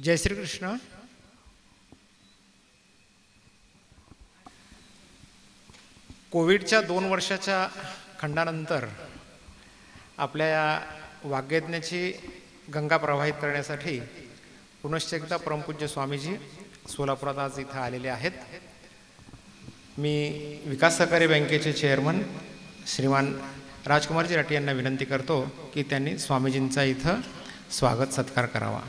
जय श्री कृष्ण. कोविडच्या 2 वर्षाच्या खंडानंतर आपल्या या वाग्यज्ञाची गंगा प्रवाहित करण्यासाठी पुनश्च एकदा परमपूज्य स्वामीजी सोलापुरात आज इथं आलेले आहेत. मी विकास सहकारी बँकेचे चेअरमन श्रीमान राजकुमारजी राठी यांना विनंती करतो की त्यांनी स्वामीजींचा इथं स्वागत सत्कार करावा.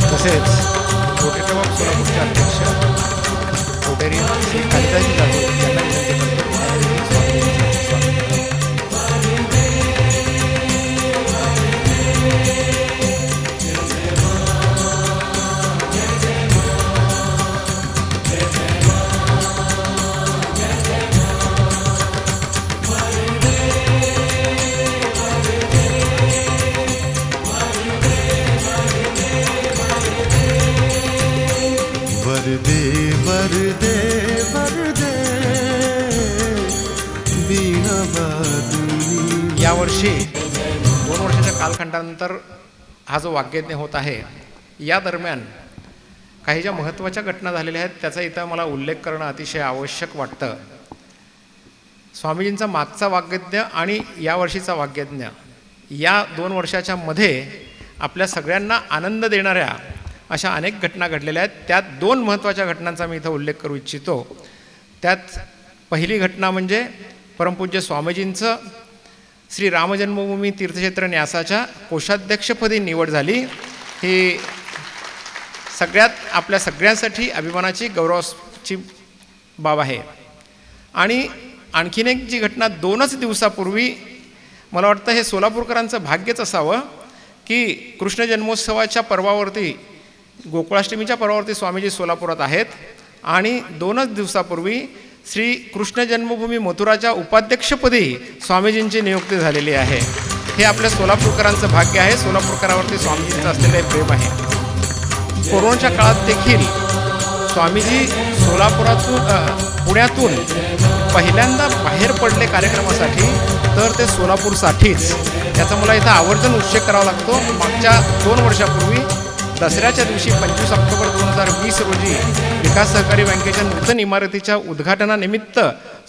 तसेच कोटेरी बाब सोलापूरचे अध्यक्ष कोटेरी श्री कालिदासजी जाधव यांना विनंती यावर्षी 2 वर्षाच्या कालखंडानंतर हा जो वाग्यज्ञ होत आहे, या दरम्यान काही ज्या महत्त्वाच्या घटना झालेल्या आहेत त्याचा इथं मला उल्लेख करणं अतिशय आवश्यक वाटतं. स्वामीजींचा मागचा वाग्यज्ञ आणि यावर्षीचा वाग्यज्ञ या 2 वर्षाच्या मध्ये आपल्या सगळ्यांना आनंद देणाऱ्या अशा अनेक घटना घडलेल्या आहेत. त्यात 2 महत्त्वाच्या घटनांचा मी इथं उल्लेख करू इच्छितो. त्यात पहिली घटना म्हणजे परमपूज्य स्वामीजींचं श्री रामजन्मभूमी तीर्थक्षेत्र न्यासाच्या कोषाध्यक्षपदी निवड झाली. ही सगळ्यात आपल्या सगळ्यांसाठी अभिमानाची गौरवाची बाब आहे. आणि आणखीन एक जी घटना 2च दिवसापूर्वी मला वाटतं हे सोलापूरकरांचं भाग्यच असावं की कृष्ण जन्मोत्सवाच्या पर्वावरती गोकुळाष्टमीच्या पर्वावरती स्वामीजी सोलापुरात आहेत आणि 2च दिवसापूर्वी श्री कृष्ण जन्मभूमी मथुराच्या उपाध्यक्षपदी स्वामीजींची नियुक्ती झालेली आहे. हे आपल्या सोलापूरकरांचं भाग्य आहे. सोलापूरकरावरती स्वामीजींचं असलेलं प्रेम आहे. कोरोनाच्या काळात देखील स्वामीजी पुण्यातून पहिल्यांदा बाहेर पडले कार्यक्रमासाठी, तर ते सोलापूरसाठीच. त्याचा मला इथं आवर्जून उल्लेख करावा लागतो. मागच्या 2 वर्षापूर्वी दसऱ्याच्या दिवशी 25 ऑक्टोबर 2020 रोजी विकास सहकारी बँकेच्या नूतन इमारतीच्या उद्घाटनानिमित्त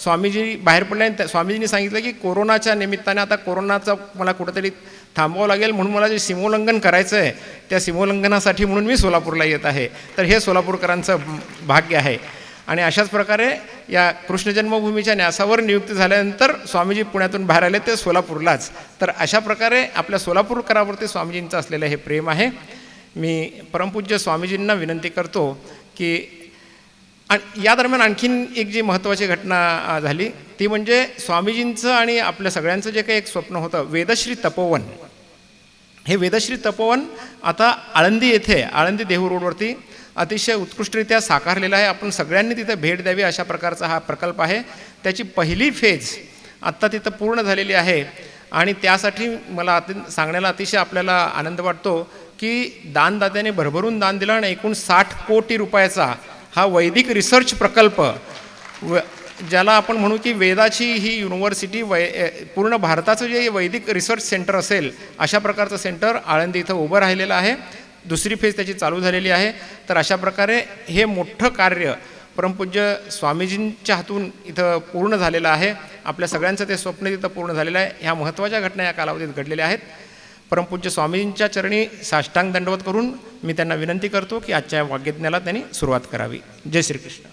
स्वामीजी बाहेर पडले आणि स्वामीजींनी सांगितलं की कोरोनाच्या निमित्ताने आता कोरोनाचं मला कुठंतरी थांबवावं लागेल, म्हणून मला जे सीमोल्लंघन करायचं आहे त्या सीमोल्लंघनासाठी म्हणून मी सोलापूरला येत आहे. तर हे सोलापूरकरांचं भाग्य आहे. आणि अशाच प्रकारे या कृष्ण जन्मभूमीच्या न्यासावर नियुक्ती झाल्यानंतर स्वामीजी पुण्यातून बाहेर आले ते सोलापूरलाच. तर अशा प्रकारे आपल्या सोलापूरकरावरती स्वामीजींचं असलेलं हे प्रेम आहे. मी परमपूज्य स्वामीजींना विनंती करतो की या दरम्यान आणखीन एक जी महत्त्वाची घटना झाली ती म्हणजे स्वामीजींचं आणि आपल्या सगळ्यांचं जे काही एक स्वप्न होतं वेदश्री तपोवन. हे वेदश्री तपोवन आता आळंदी येथे, आळंदी देहू रोडवरती अतिशय उत्कृष्टरित्या साकारलेला आहे. आपण सगळ्यांनी तिथे भेट द्यावी अशा प्रकारचा हा प्रकल्प आहे. त्याची पहिली फेज आत्ता तिथं पूर्ण झालेली आहे आणि त्यासाठी मला सांगण्याला अतिशय आपल्याला आनंद वाटतो की दानदात्याने भरभरून दान दिलं आणि एकूण 60 कोटी रुपयाचा हा वैदिक रिसर्च प्रकल्प ज्याला आपण म्हणू की वेदाची ही युनिव्हर्सिटी पूर्ण भारताचं जे वैदिक रिसर्च सेंटर असेल अशा प्रकारचं सेंटर आळंदी इथं उभं राहिलेलं आहे. दुसरी फेज त्याची चालू झालेली आहे. तर अशा प्रकारे हे मोठं कार्य परमपूज्य स्वामीजींच्या हातून इथं पूर्ण झालेलं आहे. आपल्या सगळ्यांचं ते स्वप्न तिथं पूर्ण झालेलं आहे. ह्या महत्त्वाच्या घटना या कालावधीत घडलेल्या आहेत. परमपूज्य स्वामीजींच्या चरणी साष्टांग दंडवत करून मी त्यांना विनंती करतो की आजच्या वाग्यज्ञाला त्यांनी सुरुवात करावी. जय श्रीकृष्ण.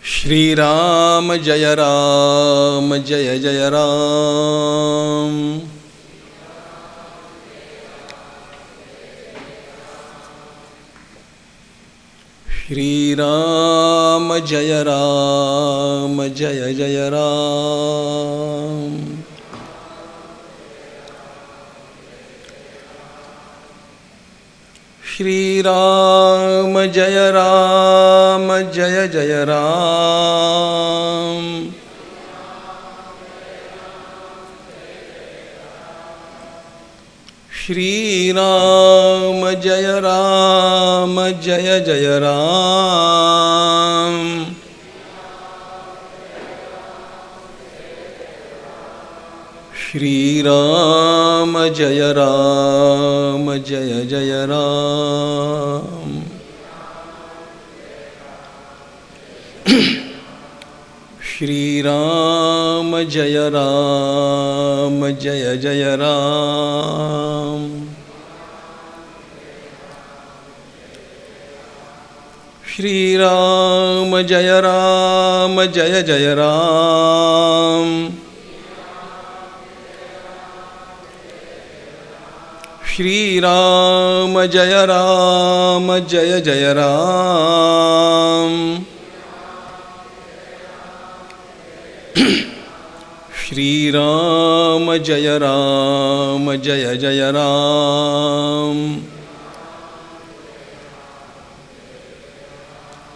श्रीराम जय राम जय जय राम. श्रीराम जय राम जय जय राम. श्रीराम जय राम जय जय राम. श्रीराम जय राम जय जय राम. श्रीराम जय राम जय जय राम. श्रीराम जय राम जय जय राम. श्रीराम जय राम जय जय राम. श्रीराम जय राम जय जय राम.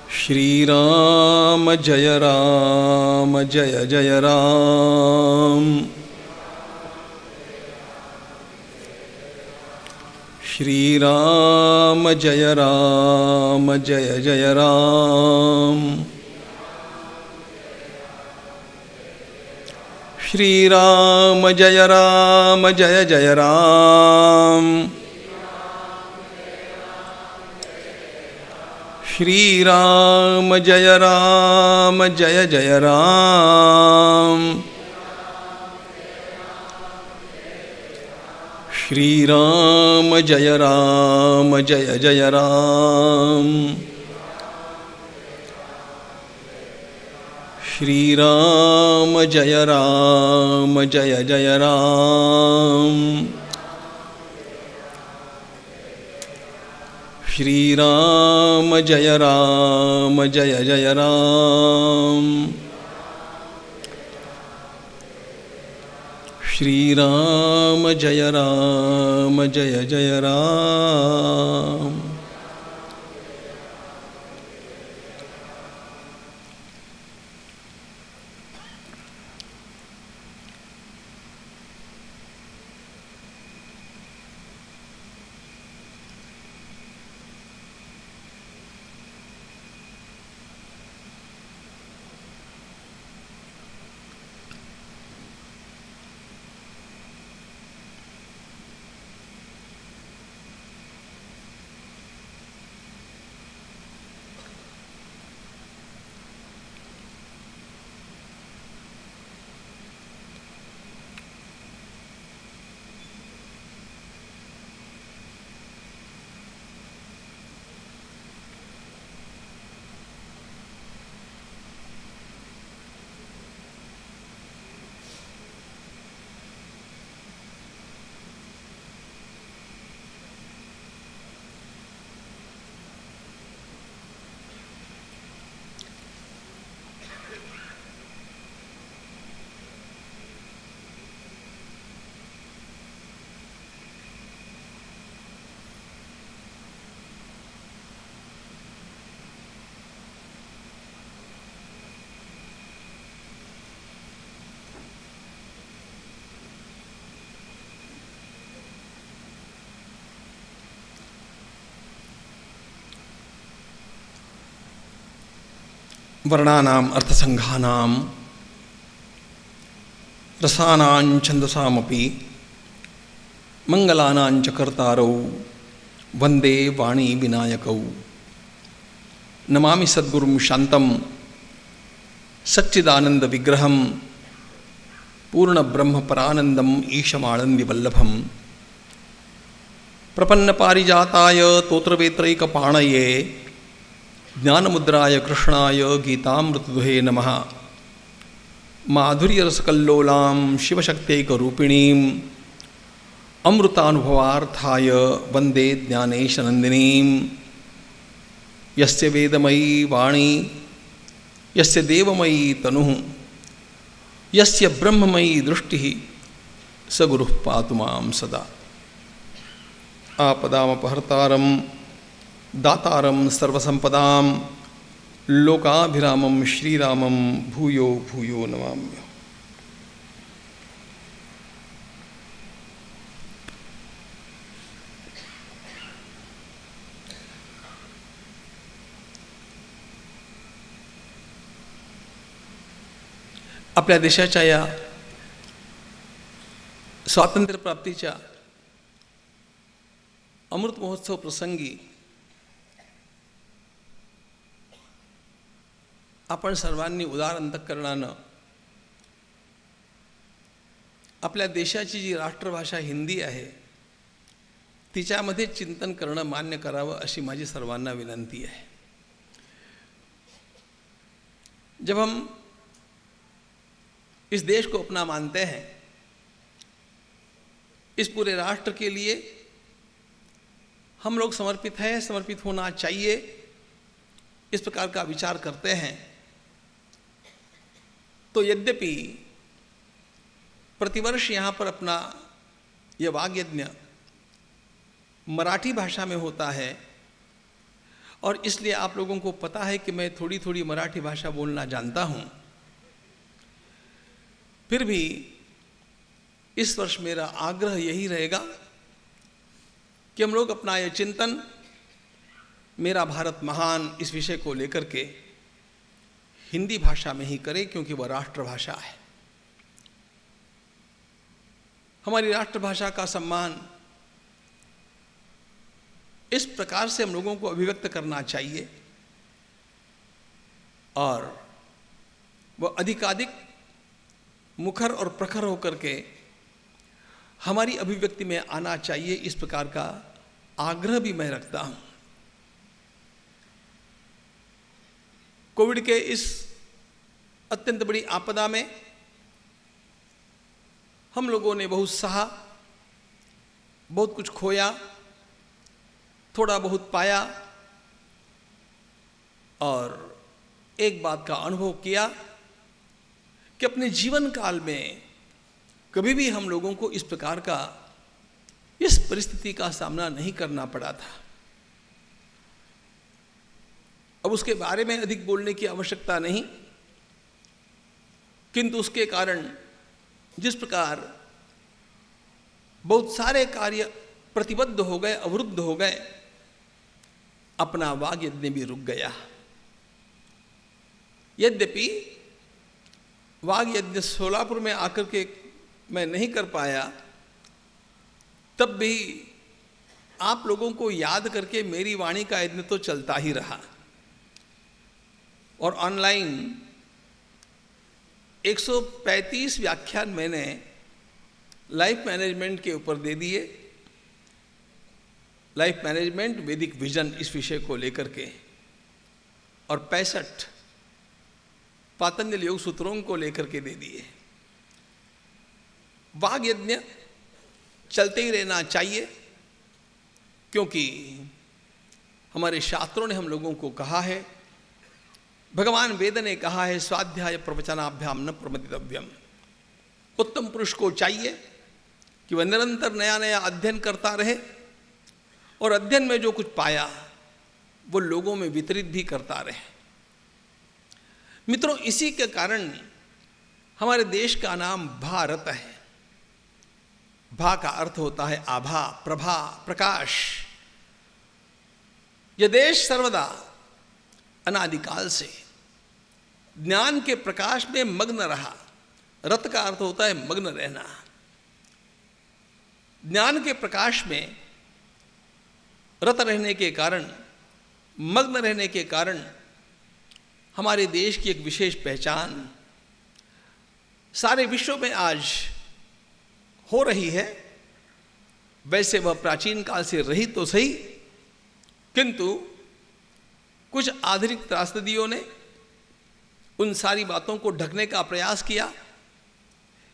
श्रीराम जय राम जय जय राम. श्रीराम जय राम जय जय राम. श्रीराम जय राम जय जय राम. श्रीराम जय राम जय जय राम. श्रीराम जय राम जय जय राम. श्रीराम जय राम जय जय राम. श्रीराम जय राम जय जय राम. श्रीराम जय राम जय जय राम. श्रीराम जय राम जय जय राम. वर्णानाम् अर्थसंघानां रसानां छन्दसामपि मंगलानां च कर्तारौ वंदे वाणी विनायकौ। नमामि सद्गुरुं शान्तं सच्चिदानंद विग्रहं पूर्णब्रह्मपरानन्दम् ईशमानन्दिवल्लभम्। प्रपन्नपारिजाताय तोत्रवेत्रैकपाणये ज्ञानमुद्राय कृष्णाय गीतामृतदुहे नमः। माधुर्यरसकल्लोलां शिवशक्त्यैकरूपिणीम् अमृतानुभवार्थाय वन्दे ज्ञानेशनन्दिनीं। यस्य वेदमयी वाणी यस्य देवमयी तनुः यस्य ब्रह्ममयी दृष्टिः स गुरुः पातु मां सदा। आपदामपहर्तारं दातारं सर्वसंपदां लोकाभिरामं श्रीरामं भूयो भूयो नमाम्य। आपल्या देशाच्या या स्वातंत्र्यप्राप्तीच्या अमृत महोत्सव प्रसंगी आपण सर्वांनी उदार अंतःकरणानं आपल्या देशाची जी राष्ट्रभाषा हिंदी आहे तिच्यामध्ये चिंतन करणं मान्य करावं अशी माझी सर्वांना विनंती आहे। जब हम इस देश को अपना मानते हैं, इस पूरे राष्ट्र के लिए हम लोग समर्पित हैं, समर्पित होना चाहिए, इस प्रकार का विचार करते हैं, तो यद्यपि प्रतिवर्ष यहाँ पर अपना यह वाग्यज्ञ मराठी भाषा में होता है और इसलिए आप लोगों को पता है कि मैं थोड़ी थोड़ी मराठी भाषा बोलना जानता हूँ, फिर भी इस वर्ष मेरा आग्रह यही रहेगा कि हम लोग अपना यह चिंतन मेरा भारत महान इस विषय को लेकर के हिंदी भाषा में ही करें, क्योंकि वह राष्ट्रभाषा है। हमारी राष्ट्रभाषा का सम्मान इस प्रकार से हम लोगों को अभिव्यक्त करना चाहिए और वह अधिकाधिक मुखर और प्रखर होकर के हमारी अभिव्यक्ति में आना चाहिए, इस प्रकार का आग्रह भी मैं रखता हूं। कोविड के इस अत्यंत बड़ी आपदा में हम लोगों ने बहुत सहा, बहुत कुछ खोया, थोड़ा बहुत पाया और एक बात का अनुभव किया कि अपने जीवन काल में कभी भी हम लोगों को इस प्रकार का, इस परिस्थिति का सामना नहीं करना पड़ा था। अब उसके बारे में अधिक बोलने की आवश्यकता नहीं, किंतु उसके कारण जिस प्रकार बहुत सारे कार्य प्रतिबद्ध हो गए, अवरुद्ध हो गए, अपना वाग यज्ञ भी रुक गया। यद्यपि वाग यज्ञ सोलापुर में आकर के मैं नहीं कर पाया, तब भी आप लोगों को याद करके मेरी वाणी का यज्ञ तो चलता ही रहा और ऑनलाइन 135 व्याख्यान मैंने लाइफ मैनेजमेंट के ऊपर दे दिए। लाइफ मैनेजमेंट वैदिक विजन इस विषय को लेकर के, और 65 पातंजलि योग सूत्रों को लेकर के दे दिए। वाग यज्ञ चलते ही रहना चाहिए, क्योंकि हमारे शास्त्रों ने हम लोगों को कहा है, भगवान वेद ने कहा है, स्वाध्याय प्रवचनाभ्याम न प्रमदितव्यम। उत्तम पुरुष को चाहिए कि वह निरंतर नया नया अध्ययन करता रहे और अध्ययन में जो कुछ पाया वो लोगों में वितरित भी करता रहे। मित्रों, इसी के कारण हमारे देश का नाम भारत है। भा का अर्थ होता है आभा, प्रभा, प्रकाश। यह देश सर्वदा अनादिकाल से ज्ञान के प्रकाश में मग्न रहा। रत का अर्थ होता है मग्न रहना। ज्ञान के प्रकाश में रत रहने के कारण, मग्न रहने के कारण हमारे देश की एक विशेष पहचान सारे विश्व में आज हो रही है। वैसे वह प्राचीन काल से रही तो सही, किंतु कुछ आधुनिक त्रासदियों ने उन सारी बातों को ढकने का प्रयास किया,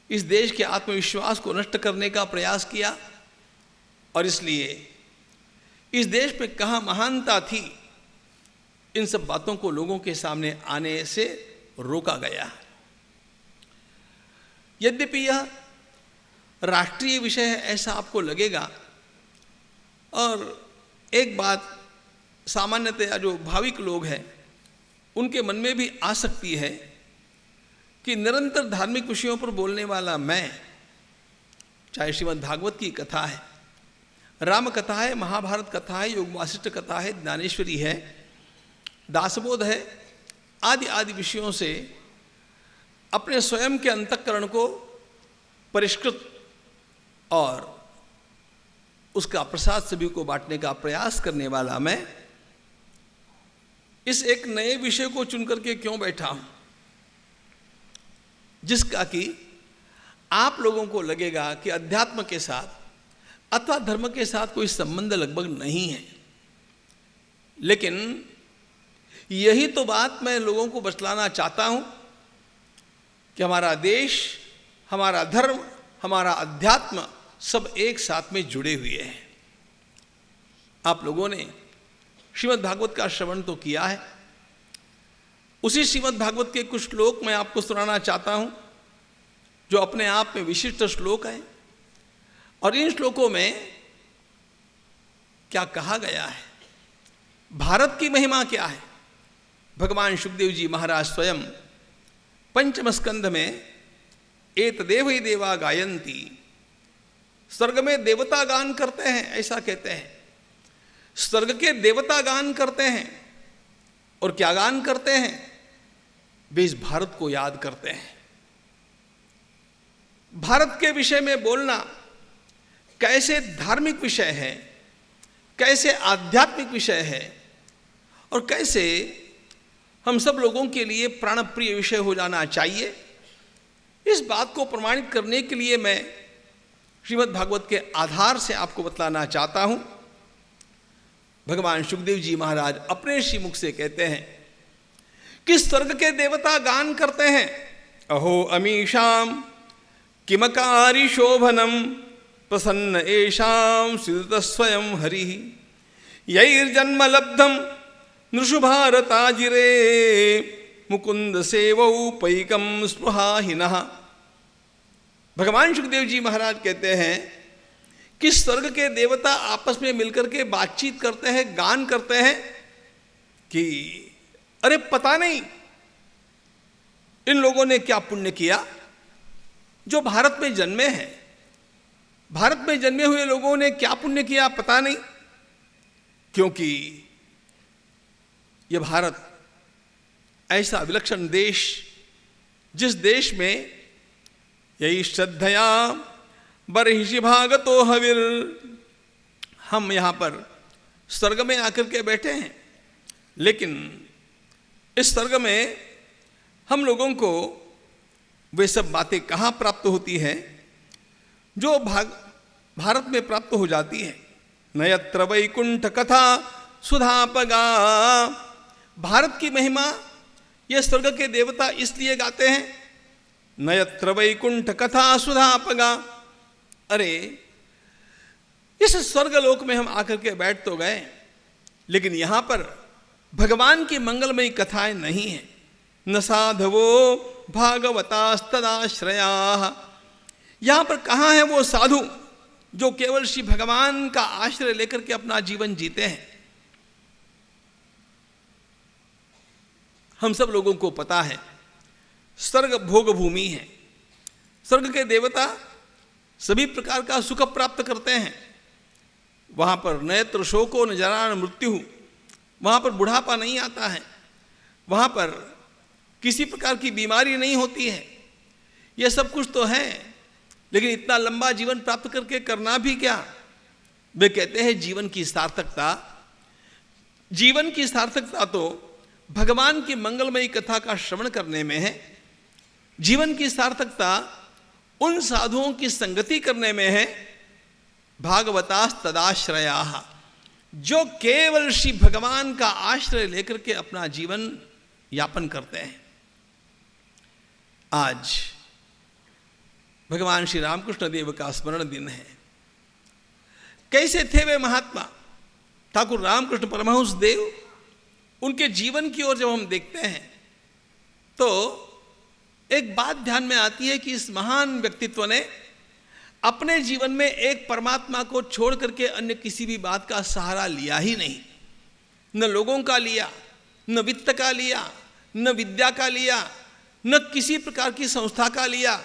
इस देश के आत्मविश्वास को नष्ट करने का प्रयास किया, और इसलिए इस देश में कहाँ महानता थी, इन सब बातों को लोगों के सामने आने से रोका गया। यद्यपि यह राष्ट्रीय विषय है ऐसा आपको लगेगा, और एक बात सामान्यतया जो भाविक लोग हैं उनके मन में भी आ सकती है कि निरंतर धार्मिक विषयों पर बोलने वाला मैं, चाहे श्रीमद् भागवत की कथा है, राम कथा है, महाभारत कथा है, योग वासिष्ठ कथा है, ज्ञानेश्वरी है, दासबोध है, आदि आदि विषयों से अपने स्वयं के अंतःकरण को परिष्कृत और उसका प्रसाद सभी को बांटने का प्रयास करने वाला मैं इस एक नए विषय को चुन करके क्यों बैठा हूं, जिसका कि आप लोगों को लगेगा कि अध्यात्म के साथ अथवा धर्म के साथ कोई संबंध लगभग नहीं है। लेकिन यही तो बात मैं लोगों को बतलाना चाहता हूं कि हमारा देश, हमारा धर्म, हमारा अध्यात्म सब एक साथ में जुड़े हुए हैं। आप लोगों ने श्रीमद् भागवत का श्रवण तो किया है। उसी श्रीमद् भागवत के कुछ श्लोक मैं आपको सुनाना चाहता हूं, जो अपने आप में विशिष्ट श्लोक हैं, और इन श्लोकों में क्या कहा गया है, भारत की महिमा क्या है। भगवान सुखदेव जी महाराज स्वयं पंचम स्कंध में एतदेव ही देवा गायंती, स्वर्ग में देवता गान करते हैं ऐसा कहते हैं। स्वर्ग के देवता गान करते हैं, और क्या गान करते हैं, वे इस भारत को याद करते हैं। भारत के विषय में बोलना कैसे धार्मिक विषय है, कैसे आध्यात्मिक विषय है, और कैसे हम सब लोगों के लिए प्राणप्रिय विषय हो जाना चाहिए, इस बात को प्रमाणित करने के लिए मैं श्रीमद् भागवत के आधार से आपको बतलाना चाहता हूं। भगवान सुखदेव जी महाराज अपने श्रीमुख से कहते हैं कि स्वर्ग के देवता गान करते हैं, अहो अमीशाम किमकारी शोभनम प्रसन्न एशाम सिद्ध स्वयं हरि यैर्जन्म लब्धम नृषु भारताजिरे मुकुंद सेवौ पैकम स्पृहाहिनः। भगवान सुखदेव जी महाराज कहते हैं कि स्वर्ग के देवता आपस में मिलकर के बातचीत करते हैं, गान करते हैं कि अरे पता नहीं इन लोगों ने क्या पुण्य किया जो भारत में जन्मे हैं। भारत में जन्मे हुए लोगों ने क्या पुण्य किया पता नहीं, क्योंकि यह भारत ऐसा विलक्षण देश, जिस देश में यही श्रद्धया बरहिषि भागतो हविर, हम यहां पर स्वर्ग में आकर के बैठे हैं, लेकिन इस स्वर्ग में हम लोगों को वे सब बातें कहाँ प्राप्त होती हैं जो भारत में प्राप्त हो जाती है। नयत्र वैकुंठ कथा सुधापगा, भारत की महिमा ये स्वर्ग के देवता इसलिए गाते हैं, नयत्र वैकुंठ कथा सुधापगा। अरे इस स्वर्गलोक में हम आकर के बैठ तो गए, लेकिन यहां पर भगवान की मंगलमयी कथाएं नहीं है। न साधवो भागवतास्तदाश्रया, यहां पर कहां है वो साधु जो केवल श्री भगवान का आश्रय लेकर के अपना जीवन जीते हैं। हम सब लोगों को पता है स्वर्ग भोग भूमि है। स्वर्ग के देवता सभी प्रकार का सुख प्राप्त करते हैं। वहां पर नेत्र शोको न जरा न मृत्यु, वहां पर बुढ़ापा नहीं आता है। वहां पर किसी प्रकार की बीमारी नहीं होती है, यह सब कुछ तो है, लेकिन इतना लंबा जीवन प्राप्त करके करना भी क्या? वे कहते हैं जीवन की सार्थकता तो भगवान की मंगलमयी कथा का श्रवण करने में है। जीवन की सार्थकता उन साधुओं की संगति करने में है, भागवतास तदाश्रयाः, जो केवल श्री भगवान का आश्रय लेकर के अपना जीवन यापन करते हैं। आज भगवान श्री रामकृष्ण देव का स्मरण दिन है। कैसे थे वे महात्मा? ठाकुर रामकृष्ण परमहंस देव, उनके जीवन की ओर जब हम देखते हैं तो एक बात ध्यान में आती है कि इस महान व्यक्तित्व ने अपने जीवन में एक परमात्मा को छोड़ करके अन्य किसी भी बात का सहारा लिया ही नहीं। न लोगों का लिया, न वित्त का लिया, न विद्या का लिया, न किसी प्रकार की संस्था का लिया।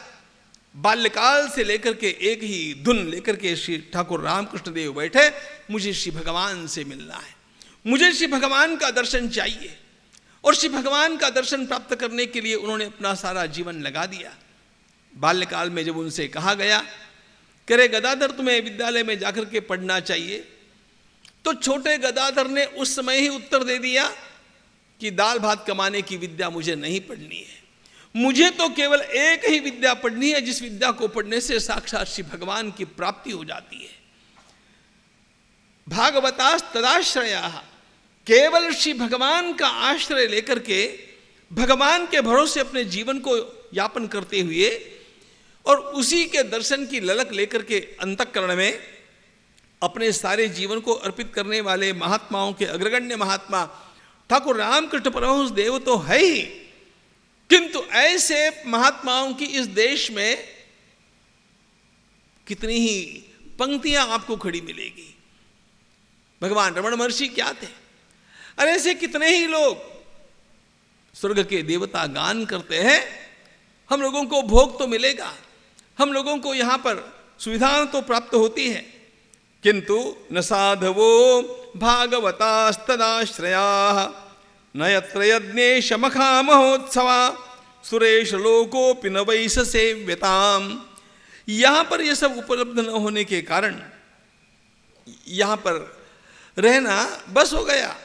बाल्यकाल से लेकर के एक ही धुन लेकर के श्री ठाकुर रामकृष्ण देव बैठे, मुझे श्री भगवान से मिलना है, मुझे श्री भगवान का दर्शन चाहिए। और श्री भगवान का दर्शन प्राप्त करने के लिए उन्होंने अपना सारा जीवन लगा दिया। बाल्यकाल में जब उनसे कहा गया, करे गदाधर तुम्हें विद्यालय में जाकर के पढ़ना चाहिए, तो छोटे गदाधर ने उस समय ही उत्तर दे दिया कि दाल भात कमाने की विद्या मुझे नहीं पढ़नी है, मुझे तो केवल एक ही विद्या पढ़नी है, जिस विद्या को पढ़ने से साक्षात श्री भगवान की प्राप्ति हो जाती है। भागवतास तदाश्रयाः, केवल श्री भगवान का आश्रय लेकर के भगवान के भरोसे अपने जीवन को यापन करते हुए और उसी के दर्शन की ललक लेकर के अंतःकरण में अपने सारे जीवन को अर्पित करने वाले महात्माओं के अग्रगण्य महात्मा ठाकुर रामकृष्ण परमहंस देव तो है ही, किंतु ऐसे महात्माओं की इस देश में कितनी ही पंक्तियां आपको खड़ी मिलेगी। भगवान रमण महर्षि क्या थे? अरे ऐसे कितने ही लोग स्वर्ग के देवता गान करते हैं, हम लोगों को भोग तो मिलेगा, हम लोगों को यहां पर सुविधाएं तो प्राप्त होती है, किंतु न साधवो भागवतास्तदाश्रयाः न यत्र यज्ञेश मखा महोत्सवा सुरेश लोकोपि न वैस सेव्यताम। यहां पर यह सब उपलब्ध न होने के कारण यहां पर रहना बस हो गया।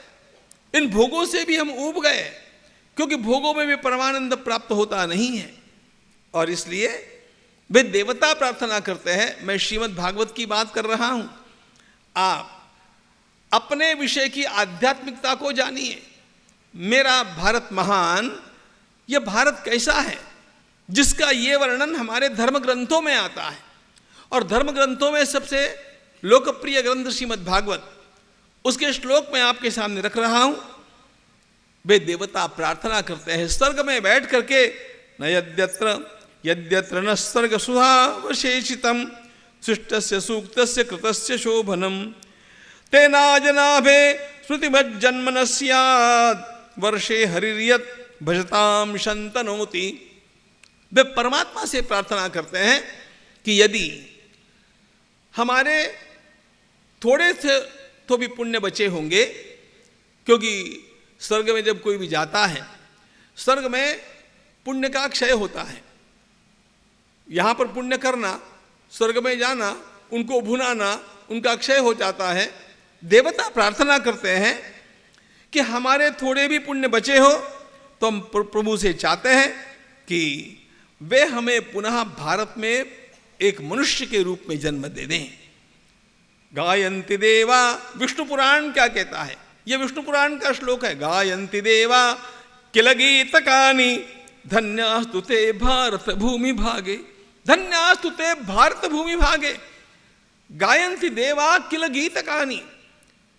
इन भोगों से भी हम ऊब गए, क्योंकि भोगों में भी परमानंद प्राप्त होता नहीं है। और इसलिए वे देवता प्रार्थना करते हैं। मैं श्रीमद् भागवत की बात कर रहा हूं, आप अपने विषय की आध्यात्मिकता को जानिए। मेरा भारत महान, यह भारत कैसा है जिसका ये वर्णन हमारे धर्म ग्रंथों में आता है। और धर्म ग्रंथों में सबसे लोकप्रिय ग्रंथ श्रीमद् भागवत, उसके श्लोक मैं आपके सामने रख रहा हूं। वे देवता प्रार्थना करते हैं स्वर्ग में बैठ करके, न यद्यत्र न स्वर्ग सुधावशेषितम शिष्टस्य सूक्तस्य कृतस्य शोभनम तेनाजनाभे स्मृतिमज्जन्म न स्यात् वर्षे हरिर्यत् भजताम शंतनोति। वे परमात्मा से प्रार्थना करते हैं कि यदि हमारे थोड़े से तो भी पुण्य बचे होंगे, क्योंकि स्वर्ग में जब कोई भी जाता है, स्वर्ग में पुण्य का क्षय होता है। यहाँ पर पुण्य करना, स्वर्ग में जाना, उनको भुनाना, उनका क्षय हो जाता है। देवता प्रार्थना करते हैं कि हमारे थोड़े भी पुण्य बचे हो तो हम प्रभु से चाहते हैं कि वे हमें पुनः भारत में एक मनुष्य के रूप में जन्म दे दें। गायन्ति देवा, विष्णु पुराण क्या कहता है? यह विष्णु पुराण का श्लोक है। गायन्ति देवा किल गीतकानि धन्यास्तु ते भारत भूमि भागे, धन्यास्तु ते भारत भूमि भागे। गायन्ति देवा किल गीतकानि,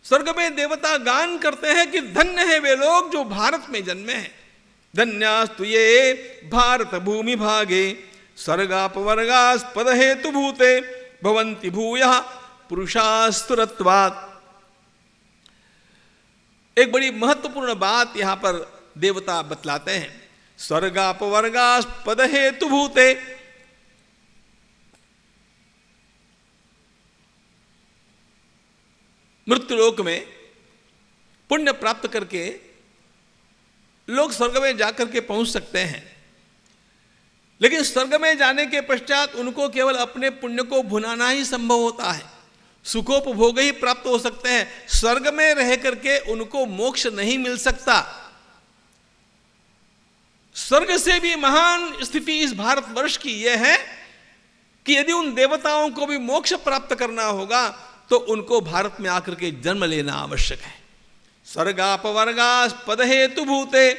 स्वर्ग में देवता गान करते हैं कि धन्य है वे लोग जो भारत में जन्मे हैं। धन्यास्तु ये भारत भूमि भागे स्वर्गापवर्गास्पद हेतु भूते भवन्ति भूयः पुरुषास्तुरत्वात्। एक बड़ी महत्वपूर्ण बात यहां पर देवता बतलाते हैं। स्वर्गापवर्गास्पद हेतु भूते, मृत्युलोक में पुण्य प्राप्त करके लोग स्वर्ग में जाकर के पहुंच सकते हैं, लेकिन स्वर्ग में जाने के पश्चात उनको केवल अपने पुण्य को भुनाना ही संभव होता है, सुखोपभोग ही प्राप्त हो सकते हैं। स्वर्ग में रह करके उनको मोक्ष नहीं मिल सकता। स्वर्ग से भी महान स्थिति इस भारतवर्ष की यह है कि यदि उन देवताओं को भी मोक्ष प्राप्त करना होगा तो उनको भारत में आकर के जन्म लेना आवश्यक है। स्वर्गापवर्गा पद हेतु भूते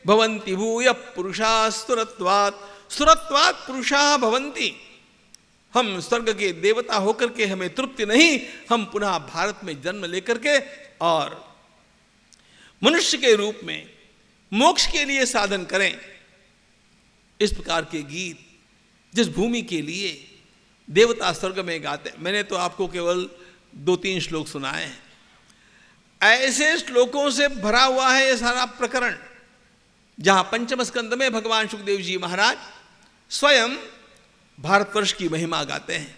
भवंति भूय पुरुषा सुरत्वात् सुरत्वात् पुरुषा भवंति। हम स्वर्ग के देवता होकर के हमें तृप्ति नहीं, हम पुनः भारत में जन्म लेकर के और मनुष्य के रूप में मोक्ष के लिए साधन करें। इस प्रकार के गीत जिस भूमि के लिए देवता स्वर्ग में गाते हैं, मैंने तो आपको केवल 2-3 श्लोक सुनाए हैं। ऐसे श्लोकों से भरा हुआ है यह सारा प्रकरण, जहां पंचम स्कंद में भगवान सुखदेव जी महाराज स्वयं भारतवर्ष की महिमा गाते हैं।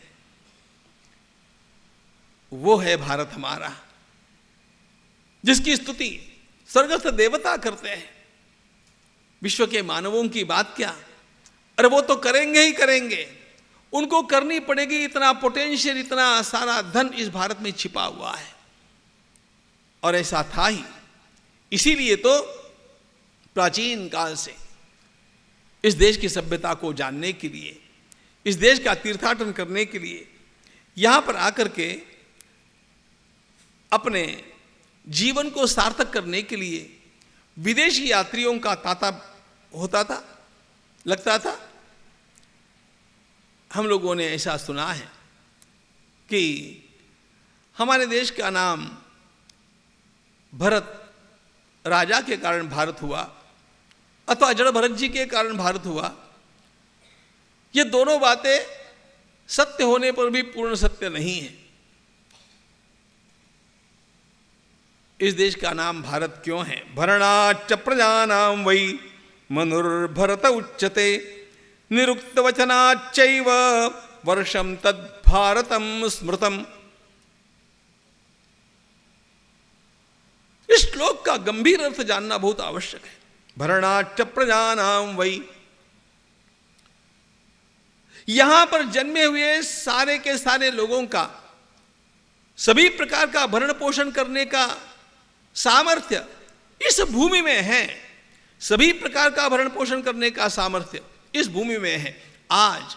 वो है भारत हमारा, जिसकी स्तुति स्वर्गस्थ देवता करते हैं। विश्व के मानवों की बात क्या, अरे वो तो करेंगे ही करेंगे, उनको करनी पड़ेगी। इतना पोटेंशियल, इतना सारा धन इस भारत में छिपा हुआ है, और ऐसा था ही। इसीलिए तो प्राचीन काल से इस देश की सभ्यता को जानने के लिए, इस देश का तीर्थाटन करने के लिए, यहां पर आकर के अपने जीवन को सार्थक करने के लिए विदेशी यात्रियों का तांता होता था, लगता था। हम लोगों ने ऐसा सुना है कि हमारे देश का नाम भरत राजा के कारण भारत हुआ, अथवा जड़ भरत जी के कारण भारत हुआ। ये दोनों बातें सत्य होने पर भी पूर्ण सत्य नहीं है। इस देश का नाम भारत क्यों है? भरणाच्च प्रजानां वै मनुर्भरत उच्यते निरुक्त वचनाच्चैव वर्षम तद भारतम स्मृतम। इस श्लोक का गंभीर अर्थ जानना बहुत आवश्यक है। भरणाच्च प्रजानां वै, यहां पर जन्मे हुए सारे के सारे लोगों का सभी प्रकार का भरण पोषण करने का सामर्थ्य इस भूमि में है। सभी प्रकार का भरण पोषण करने का सामर्थ्य इस भूमि में है। आज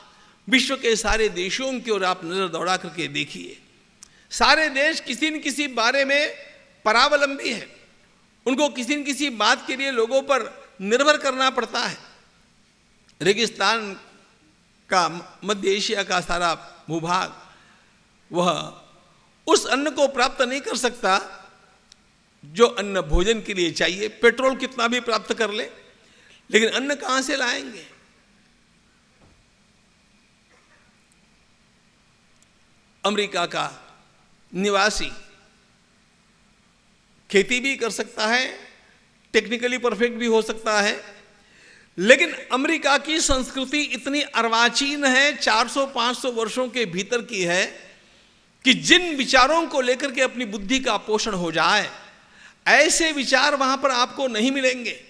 विश्व के सारे देशों की ओर आप नजर दौड़ा करके देखिए, सारे देश किसी न किसी बारे में परावलंबी है। उनको किसी न किसी बात के लिए लोगों पर निर्भर करना पड़ता है। रेगिस्तान का मध्य एशिया का सारा भूभाग, वह उस अन्न को प्राप्त नहीं कर सकता जो अन्न भोजन के लिए चाहिए। पेट्रोल कितना भी प्राप्त कर ले, लेकिन अन्न कहां से लाएंगे? अमेरिका का निवासी खेती भी कर सकता है, टेक्निकली परफेक्ट भी हो सकता है, लेकिन अमेरिका की संस्कृति इतनी अर्वाचीन है, 400-500 वर्षों के भीतर की है, कि जिन विचारों को लेकर के अपनी बुद्धि का पोषण हो जाए, ऐसे विचार वहां पर आपको नहीं मिलेंगे।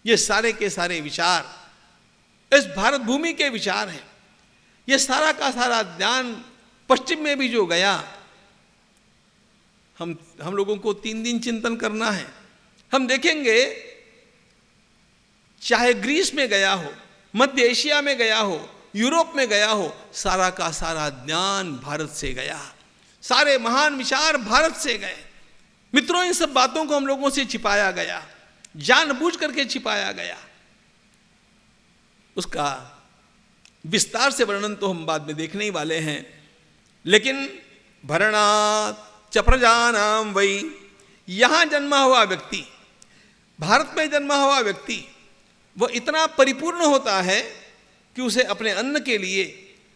ये सारे के सारे विचार इस भारत भूमि के विचार हैं। ये सारा का सारा ज्ञान पश्चिम में भी जो गया, हम लोगों को 3 दिन चिंतन करना है। हम देखेंगे, चाहे ग्रीस में गया हो, मध्य एशिया में गया हो, यूरोप में गया हो, सारा का सारा ज्ञान भारत से गया, सारे महान विचार भारत से गए। मित्रों, इन सब बातों को हम लोगों से छिपाया गया, जानबूझ करके छिपाया गया। उसका विस्तार से वर्णन तो हम बाद में देखने ही वाले हैं। लेकिन भरणात् च प्रजानां वै, यहां जन्मा हुआ व्यक्ति, भारत में जन्मा हुआ व्यक्ति, वह इतना परिपूर्ण होता है कि उसे अपने अन्न के लिए,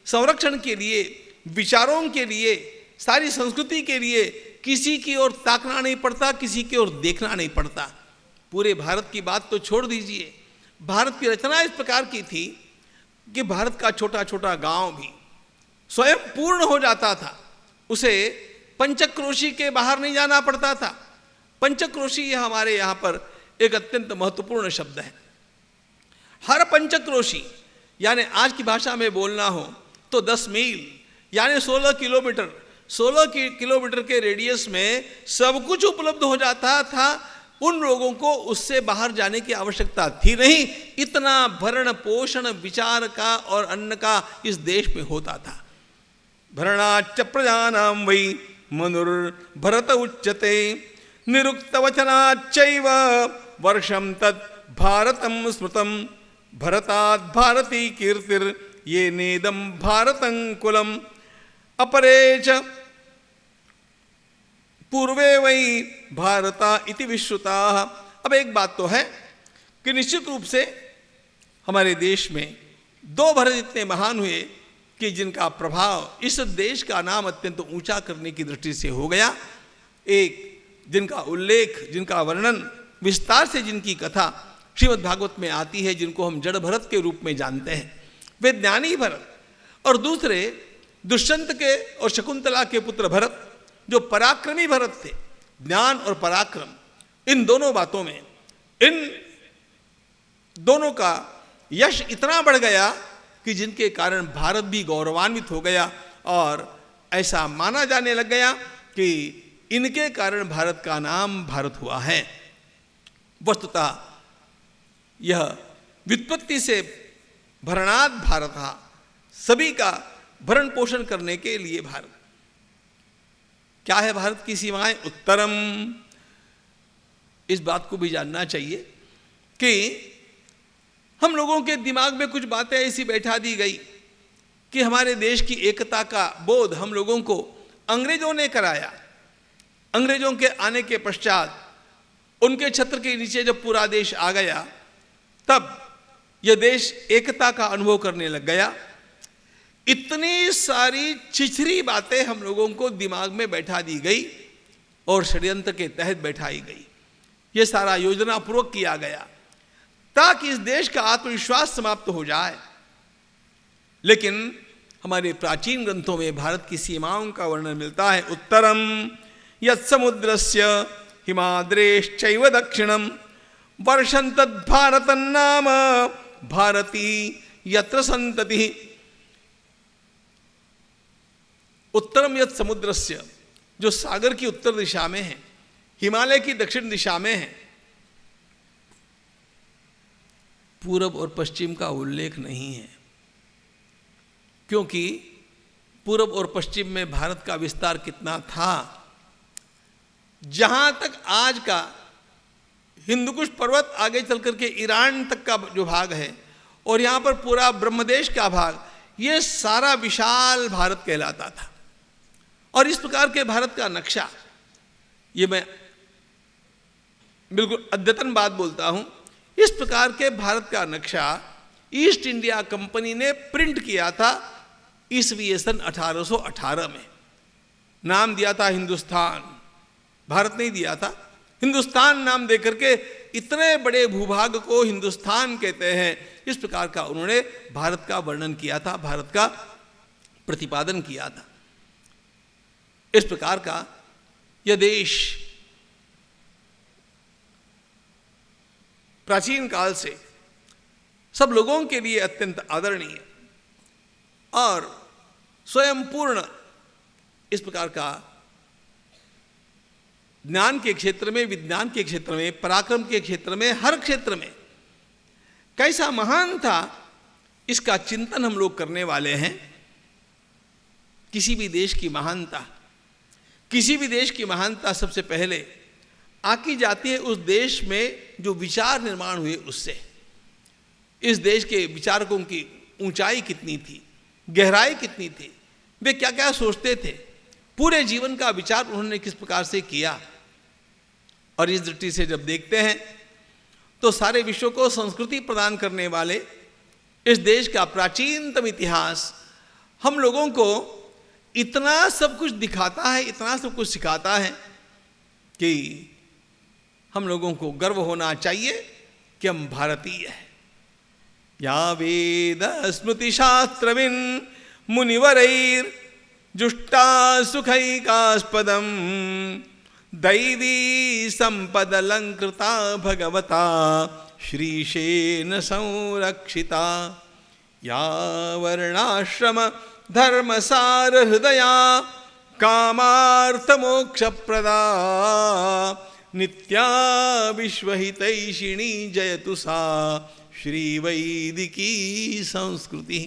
संरक्षण के लिए, विचारों के लिए, सारी संस्कृति के लिए किसी की ओर ताकना नहीं पड़ता, किसी की ओर देखना नहीं पड़ता। पूरे भारत की बात तो छोड़ दीजिए, भारत की रचना इस प्रकार की थी कि भारत का छोटा छोटा गांव भी स्वयं पूर्ण हो जाता था। उसे पंचक्रोशी के बाहर नहीं जाना पड़ता था। पंचक्रोशी हमारे यहाँ पर एक अत्यंत महत्वपूर्ण शब्द है। हर पंचक्रोशी यानी आज की भाषा में बोलना हो तो 10 मील यानी 16 किलोमीटर, 16 किलोमीटर के रेडियस में सब कुछ उपलब्ध हो जाता था। उन लोगों को उससे बाहर जाने की आवश्यकता थी नहीं। इतना भरण पोषण विचार का और अन्न का इस देश में होता था। भरणाच्च प्रजानां वै मनुर्भरत उच्यते निरुक्त वचनाच्चैव वर्षं तत् भारतं स्मृतं भरतात् भारती कीर्तिर ये नेदम भारतं कुलम अपरे च पूर्वे वै भारता इति विश्रुता। अब एक बात तो है कि निश्चित रूप से हमारे देश में 2 भरत इतने महान हुए कि जिनका प्रभाव इस देश का नाम अत्यंत ऊंचा करने की दृष्टि से हो गया। एक जिनका उल्लेख, जिनका वर्णन विस्तार से, जिनकी कथा श्रीमद् भागवत में आती है, जिनको हम जड़ भरत के रूप में जानते हैं, वे ज्ञानी भरत, और दूसरे दुष्यंत के और शकुंतला के पुत्र भरत जो पराक्रमी भरत थे। ज्ञान और पराक्रम, इन दोनों बातों में इन दोनों का यश इतना बढ़ गया कि जिनके कारण भारत भी गौरवान्वित हो गया और ऐसा माना जाने लग गया कि इनके कारण भारत का नाम भारत हुआ है। वस्तुतः यह व्युत्पत्ति से भरणात् भारत, सभी का भरण पोषण करने के लिए भारत। क्या है भारत की सीमाएं? उत्तरम। इस बात को भी जानना चाहिए कि हम लोगों के दिमाग में कुछ बातें ऐसी बैठा दी गई कि हमारे देश की एकता का बोध हम लोगों को अंग्रेजों ने कराया। अंग्रेजों के आने के पश्चात उनके छत्र के नीचे जब पूरा देश आ गया, तब यह देश एकता का अनुभव करने लग गया। इतनी सारी छिछरी बातें हम लोगों को दिमाग में बैठा दी गई और षड्यंत्र के तहत बैठाई गई। यह सारा योजना पूर्वक किया गया ताकि इस देश का आत्मविश्वास समाप्त हो जाए। लेकिन हमारे प्राचीन ग्रंथों में भारत की सीमाओं का वर्णन मिलता है। उत्तरम यत् समुद्रस्य हिमाद्रेश्चैव दक्षिणम वर्षं तद् भारतं नाम भारती यत्र संतति। उत्तरम यत् समुद्रस्य, जो सागर की उत्तर दिशा में है, हिमालय की दक्षिण दिशा में है। पूरब और पश्चिम का उल्लेख नहीं है, क्योंकि पूरब और पश्चिम में भारत का विस्तार कितना था। जहां तक आज का हिंदुकुश पर्वत आगे चल करके ईरान तक का जो भाग है और यहां पर पूरा ब्रह्मदेश का भाग, ये सारा विशाल भारत कहलाता था। और इस प्रकार के भारत का नक्शा, ये मैं बिल्कुल अद्यतन बात बोलता हूं, इस प्रकार के भारत का नक्शा ईस्ट इंडिया कंपनी ने प्रिंट किया था ईसवी सन 1818 में। नाम दिया था हिंदुस्तान, भारत नहीं दिया था। हिंदुस्तान नाम देकर के इतने बड़े भूभाग को हिंदुस्तान कहते हैं। इस प्रकार का उन्होंने भारत का वर्णन किया था, भारत का प्रतिपादन किया था। इस प्रकार का यह देश प्राचीन काल से सब लोगों के लिए अत्यंत आदरणीय और स्वयं पूर्ण, इस प्रकार का ज्ञान के क्षेत्र में, विज्ञान के क्षेत्र में, पराक्रम के क्षेत्र में, हर क्षेत्र में कैसा महान था, इसका चिंतन हम लोग करने वाले हैं। किसी भी देश की महानता, किसी भी देश की महानता सबसे पहले आकी जाती है उस देश में जो विचार निर्माण हुए उससे। इस देश के विचारकों की ऊंचाई कितनी थी, गहराई कितनी थी, वे क्या क्या सोचते थे, पूरे जीवन का विचार उन्होंने किस प्रकार से किया। और इस दृष्टि से जब देखते हैं तो सारे विश्व को संस्कृति प्रदान करने वाले इस देश का प्राचीनतम इतिहास हम लोगों को इतना सब कुछ दिखाता है, इतना सब कुछ सिखाता है कि हम लोगों को गर्व होना चाहिए कि हम भारतीय हैं। या वेद स्मृति शास्त्रविन मुनिवरैर जुष्टा सुखैकास्पदम दैवी संपदलंकृता भगवता श्रीशेन संरक्षिता, या वर्णाश्रम धर्मसार हृदया कामार्थ मोक्ष प्रदा, नित्या विश्वहितैषिणी जयतु सा श्री वैदिकी संस्कृति।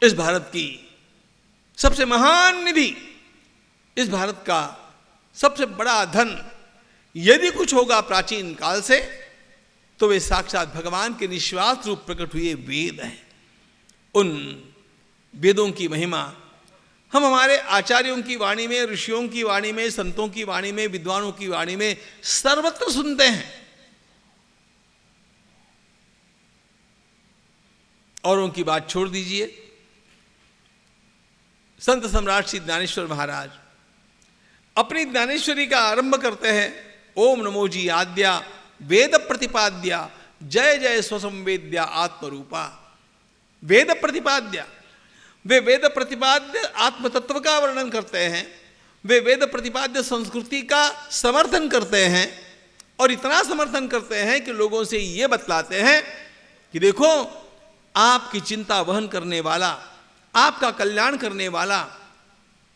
इस भारत की सबसे महान निधि, इस भारत का सबसे बड़ा धन यदि कुछ होगा प्राचीन काल से, तो वे साक्षात भगवान के निस्वार्थ रूप प्रकट हुए वेद हैं। उन वेदों की महिमा हम हमारे आचार्यों की वाणी में, ऋषियों की वाणी में, संतों की वाणी में, विद्वानों की वाणी में सर्वत्र सुनते हैं। औरों की बात छोड़ दीजिए, संत सम्राट श्री ज्ञानेश्वर महाराज अपनी ज्ञानेश्वरी का आरंभ करते हैं, ओम नमो जी आद्या वेद प्रतिपाद्या जय जय स्वसंवेद्या आत्मरूपा। वेद प्रतिपाद्या, वे वेद प्रतिपाद्य आत्म तत्व का वर्णन करते हैं, वे वेद प्रतिपाद्य संस्कृति का समर्थन करते हैं, और इतना समर्थन करते हैं कि लोगों से ये बतलाते हैं कि देखो, आपकी चिंता वहन करने वाला, आपका कल्याण करने वाला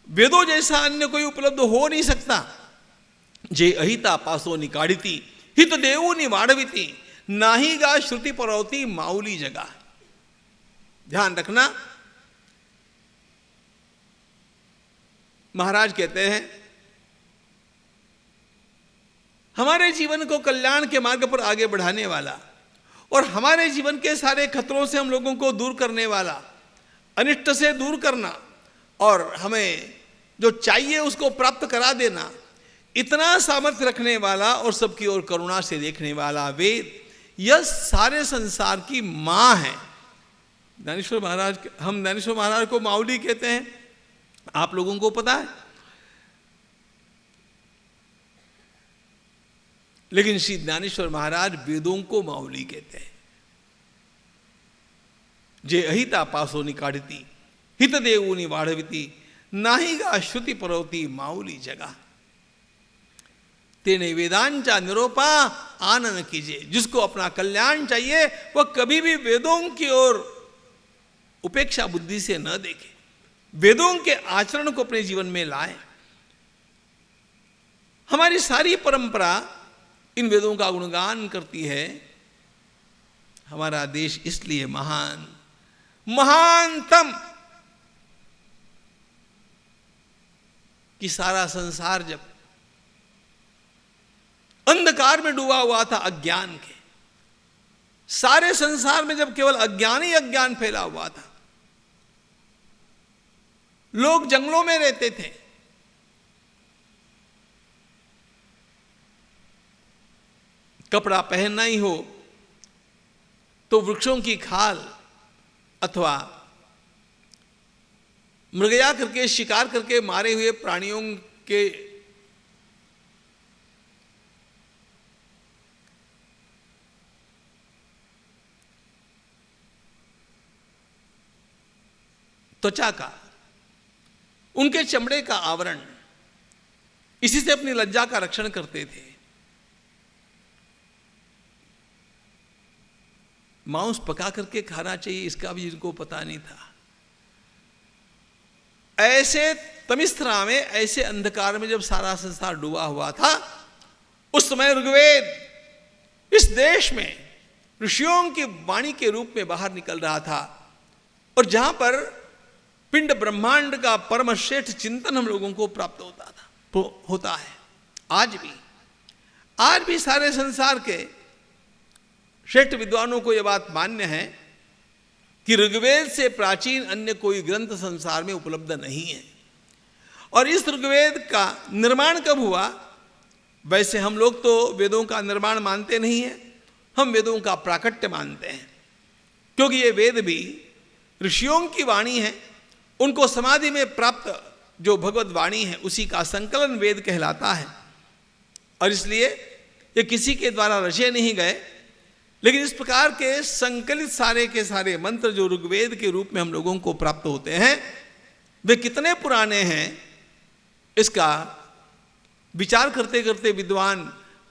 वेदों जैसा अन्य कोई उपलब्ध हो नहीं सकता। जे अहिता पासो निकाढ़िती हित देवु निवाड़विती, नाही गा श्रुति परौती माउली जगा। ध्यान रखना, महाराज कहते हैं हमारे जीवन को कल्याण के मार्ग पर आगे बढ़ाने वाला और हमारे जीवन के सारे खतरों से हम लोगों को दूर करने वाला, अनिष्ट से दूर करना और हमें जो चाहिए उसको प्राप्त करा देना, इतना सामर्थ्य रखने वाला और सबकी ओर करुणा से देखने वाला वेद, यह सारे संसार की मां है। ज्ञानेश्वर महाराज, हम ज्ञानेश्वर महाराज को माउली कहते हैं, आप लोगों को पता है, लेकिन श्री ज्ञानेश्वर महाराज वेदों को माउली कहते हैं। जे अहिता पासो निकाढ़ती हित देवु निवाड़विती, नाही गा श्रुति परौती माउली जगा। तेने वेदांचा निरोपा आनन कीजिए। जिसको अपना कल्याण चाहिए वह कभी भी वेदों की ओर उपेक्षा बुद्धि से न देखे, वेदों के आचरण को अपने जीवन में लाए। हमारी सारी परंपरा इन वेदों का गुणगान करती है। हमारा देश इसलिए महान, महानतम, कि सारा संसार जब अंधकार में डूबा हुआ था अज्ञान के, सारे संसार में जब केवल अज्ञान ही अज्ञान फैला हुआ था, लोग जंगलों में रहते थे, कपड़ा पहनना ही हो तो वृक्षों की खाल अथवा मृगया करके, शिकार करके मारे हुए प्राणियों के त्वचा का, उनके चमड़े का आवरण, इसी से अपनी लज्जा का रक्षण करते थे। मांस पका करके खाना चाहिए इसका भी इनको पता नहीं था। ऐसे तमिस्त्रा में, ऐसे अंधकार में जब सारा संसार डूबा हुआ था, उस समय ऋग्वेद इस देश में ऋषियों की वाणी के रूप में बाहर निकल रहा था, और जहां पर पिंड ब्रह्मांड का परम श्रेष्ठ चिंतन हम लोगों को प्राप्त होता है। आज भी सारे संसार के श्रेष्ठ विद्वानों को यह बात मान्य है कि ऋग्वेद से प्राचीन अन्य कोई ग्रंथ संसार में उपलब्ध नहीं है। और इस ऋग्वेद का निर्माण कब हुआ? वैसे हम लोग तो वेदों का निर्माण मानते नहीं हैं, हम वेदों का प्राकट्य मानते हैं, क्योंकि ये वेद भी ऋषियों की वाणी है। उनको समाधि में प्राप्त जो भगवत वाणी है उसी का संकलन वेद कहलाता है, और इसलिए ये किसी के द्वारा रचे नहीं गए। लेकिन इस प्रकार के संकलित सारे के सारे मंत्र जो ऋग्वेद के रूप में हम लोगों को प्राप्त होते हैं, वे कितने पुराने हैं इसका विचार करते करते विद्वान,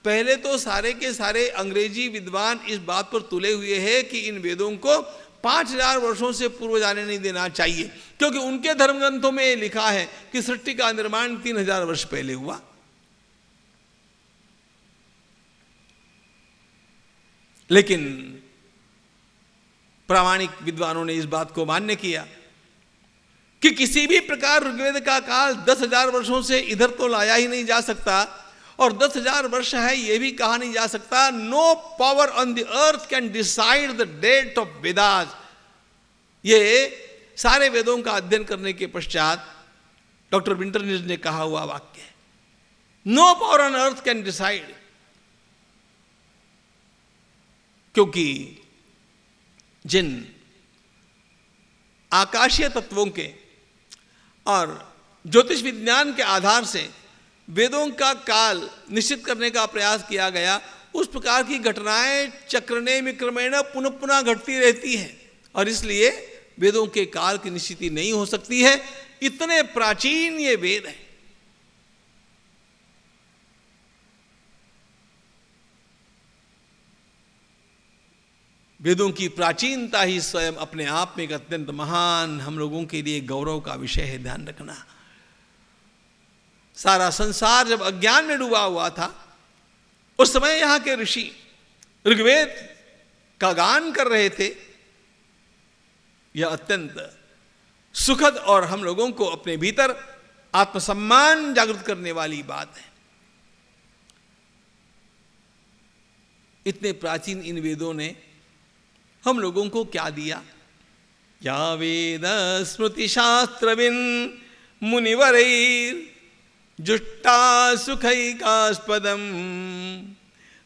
पहले तो सारे के सारे अंग्रेजी विद्वान इस बात पर तुले हुए हैं कि इन वेदों को 5000 वर्षों से पूर्व जाने नहीं देना चाहिए, क्योंकि उनके धर्म ग्रंथों में लिखा है कि सृष्टि का निर्माण 3000 वर्ष पहले हुआ। लेकिन प्रामाणिक विद्वानों ने इस बात को मान्य किया कि किसी भी प्रकार ऋग्वेद का काल 10,000 वर्षों से इधर तो लाया ही नहीं जा सकता, और 10,000 वर्ष है यह भी कहा नहीं जा सकता। No power on the earth can decide the date of Vedas. ये सारे वेदों का अध्ययन करने के पश्चात डॉक्टर विंटरनिस ने कहा हुआ वाक्य है, no power on earth can decide. क्योंकि जिन आकाशीय तत्वों के और ज्योतिष विज्ञान के आधार से वेदों का काल निश्चित करने का प्रयास किया गया, उस प्रकार की घटनाएं चक्रणे विक्रमेण पुनः पुनः घटती रहती हैं, और इसलिए वेदों के काल की निश्चिति नहीं हो सकती है। इतने प्राचीन ये वेद है। वेदों की प्राचीनता ही स्वयं अपने आप में एक अत्यंत महान, हम लोगों के लिए गौरव का विषय है। ध्यान रखना, सारा संसार जब अज्ञान में डूबा हुआ था, उस समय यहां के ऋषि ऋग्वेद का गान कर रहे थे। यह अत्यंत सुखद और हम लोगों को अपने भीतर आत्मसम्मान जागृत करने वाली बात है। इतने प्राचीन इन वेदों ने हम लोगों को क्या दिया? या वेद स्मृति शास्त्रविन मुनिवरैर जुष्टा सुखैकास्पदम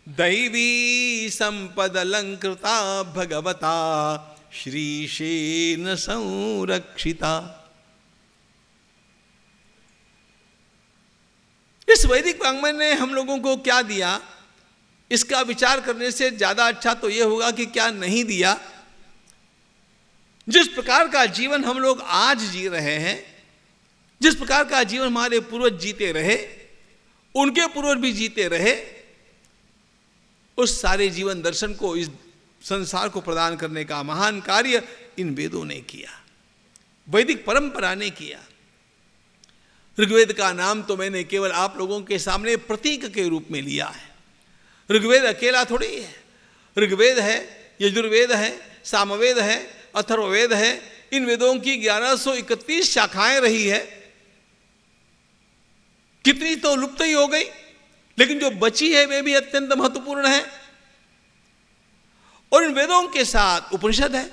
दैवी संपद अलंकृता भगवता श्रीशेन संरक्षिता। इस वैदिक वाङ्मय ने हम लोगों को क्या दिया, इसका विचार करने से ज्यादा अच्छा तो यह होगा कि क्या नहीं दिया। जिस प्रकार का जीवन हम लोग आज जी रहे हैं, जिस प्रकार का जीवन हमारे पूर्वज जीते रहे, उनके पूर्वज भी जीते रहे, उस सारे जीवन दर्शन को इस संसार को प्रदान करने का महान कार्य इन वेदों ने किया, वैदिक परंपरा ने किया। ऋग्वेद का नाम तो मैंने केवल आप लोगों के सामने प्रतीक के रूप में लिया है। ऋग्वेद अकेला थोड़ी है। ऋग्वेद है, यजुर्वेद है, सामवेद है, अथर्ववेद है। इन वेदों की 1131 शाखाएं रही है। कितनी तो लुप्त ही हो गई, लेकिन जो बची है वे भी अत्यंत महत्वपूर्ण है। और इन वेदों के साथ उपनिषद है,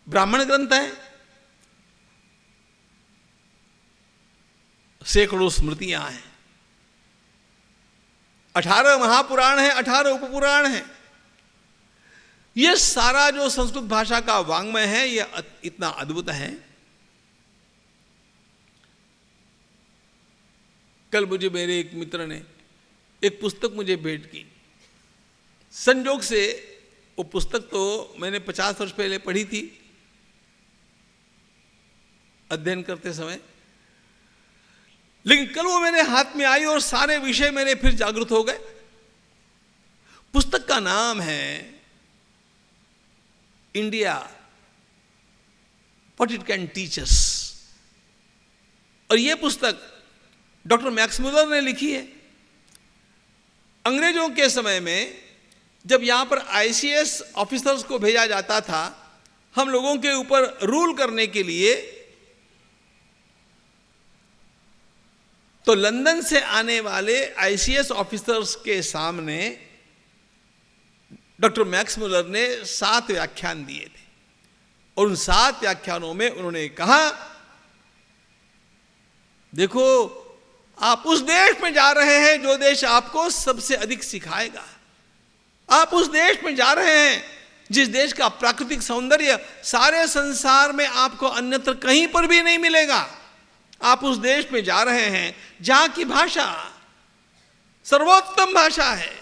ब्राह्मण ग्रंथ है, सैकड़ों स्मृतियां हैं, 18 महापुराण है, 18 उपपुराण है। यह सारा जो संस्कृत भाषा का वाङ्मय है, यह इतना अद्भुत है। कल मुझे मेरे एक मित्र ने एक पुस्तक मुझे भेंट की। संयोग से वो पुस्तक तो मैंने 50 वर्ष पहले पढ़ी थी अध्ययन करते समय, लेकिन कल वो मेरे हाथ में आई और सारे विषय मेरे फिर जागृत हो गए। पुस्तक का नाम है India what it can teach us, और यह पुस्तक डॉक्टर मैक्स मुलर ने लिखी है। अंग्रेजों के समय में जब यहां पर आईसीएस ऑफिसर्स को भेजा जाता था हम लोगों के ऊपर रूल करने के लिए, तो लंदन से आने वाले आईसीएस ऑफिसर्स के सामने डॉक्टर मैक्स मुलर ने 7 व्याख्यान दिए थे, और उन 7 व्याख्यानों में उन्होंने कहा, देखो आप उस देश में जा रहे हैं जो देश आपको सबसे अधिक सिखाएगा। आप उस देश में जा रहे हैं जिस देश का प्राकृतिक सौंदर्य सारे संसार में आपको अन्यत्र कहीं पर भी नहीं मिलेगा। आप उस देश में जा रहे हैं जहां की भाषा सर्वोत्तम भाषा है।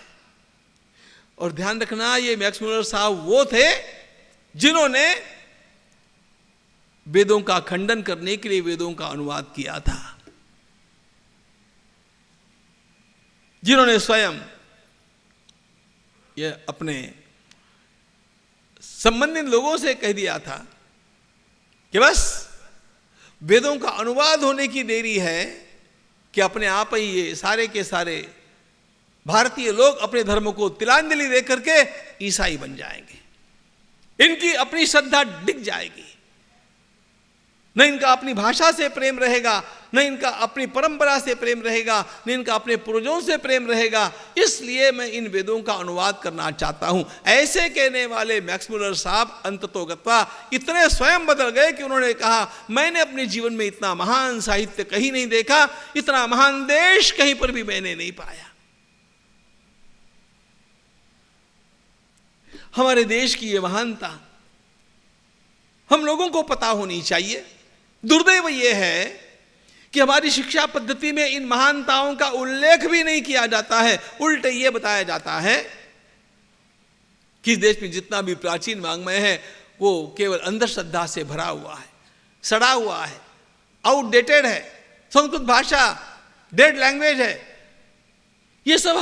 और ध्यान रखना, ये मैक्स मुलर साहब वो थे जिन्होंने वेदों का खंडन करने के लिए वेदों का अनुवाद किया था। जिन्होंने स्वयं ये अपने संबंधित लोगों से कह दिया था कि बस वेदों का अनुवाद होने की देरी है कि अपने आप ही ये सारे के सारे भारतीय लोग अपने धर्म को तिलांजलि दे करके ईसाई बन जाएंगे, इनकी अपनी श्रद्धा डिग जाएगी, न इनका अपनी भाषा से प्रेम रहेगा, न इनका अपनी परंपरा से प्रेम रहेगा, न इनका अपने पूर्वजों से प्रेम रहेगा। इसलिए मैं इन वेदों का अनुवाद करना चाहता हूं। ऐसे कहने वाले मैक्स मुलर साहब अंततोगत्वा इतने स्वयं बदल गए कि उन्होंने कहा, मैंने अपने जीवन में इतना महान साहित्य कहीं नहीं देखा, इतना महान देश कहीं पर भी मैंने नहीं पाया। हमारे देश की ये महानता हम लोगों को पता होनी चाहिए। दुर्दैव ये है कि हमारी शिक्षा पद्धति में इन महानताओं का उल्लेख भी नहीं किया जाता है। उल्टे ये बताया जाता है कि इस देश में जितना भी प्राचीन वाङ्मय है वो केवल अंधश्रद्धा से भरा हुआ है, सड़ा हुआ है, आउटडेटेड है, संस्कृत भाषा डेड लैंग्वेज है। ये सब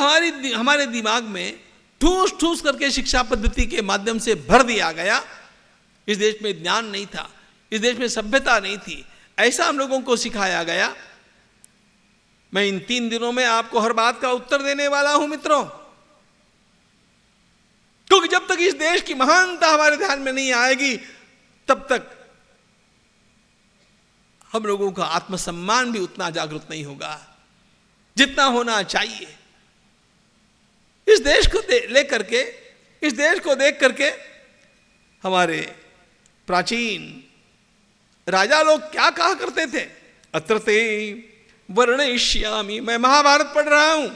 हमारे दिमाग में ठूस ठूस करके शिक्षा पद्धति के माध्यम से भर दिया गया। इस देश में ज्ञान नहीं था, इस देश में सभ्यता नहीं थी, ऐसा हम लोगों को सिखाया गया। मैं इन 3 दिनों में आपको हर बात का उत्तर देने वाला हूं मित्रों, क्योंकि जब तक इस देश की महानता हमारे ध्यान में नहीं आएगी तब तक हम लोगों का आत्मसम्मान भी उतना जागृत नहीं होगा जितना होना चाहिए। इस देश को लेकर के, इस देश को देख करके हमारे प्राचीन राजा लोग क्या कहा करते थे? अत्र ते वर्णयिष्यामि। मैं महाभारत पढ़ रहा हूं।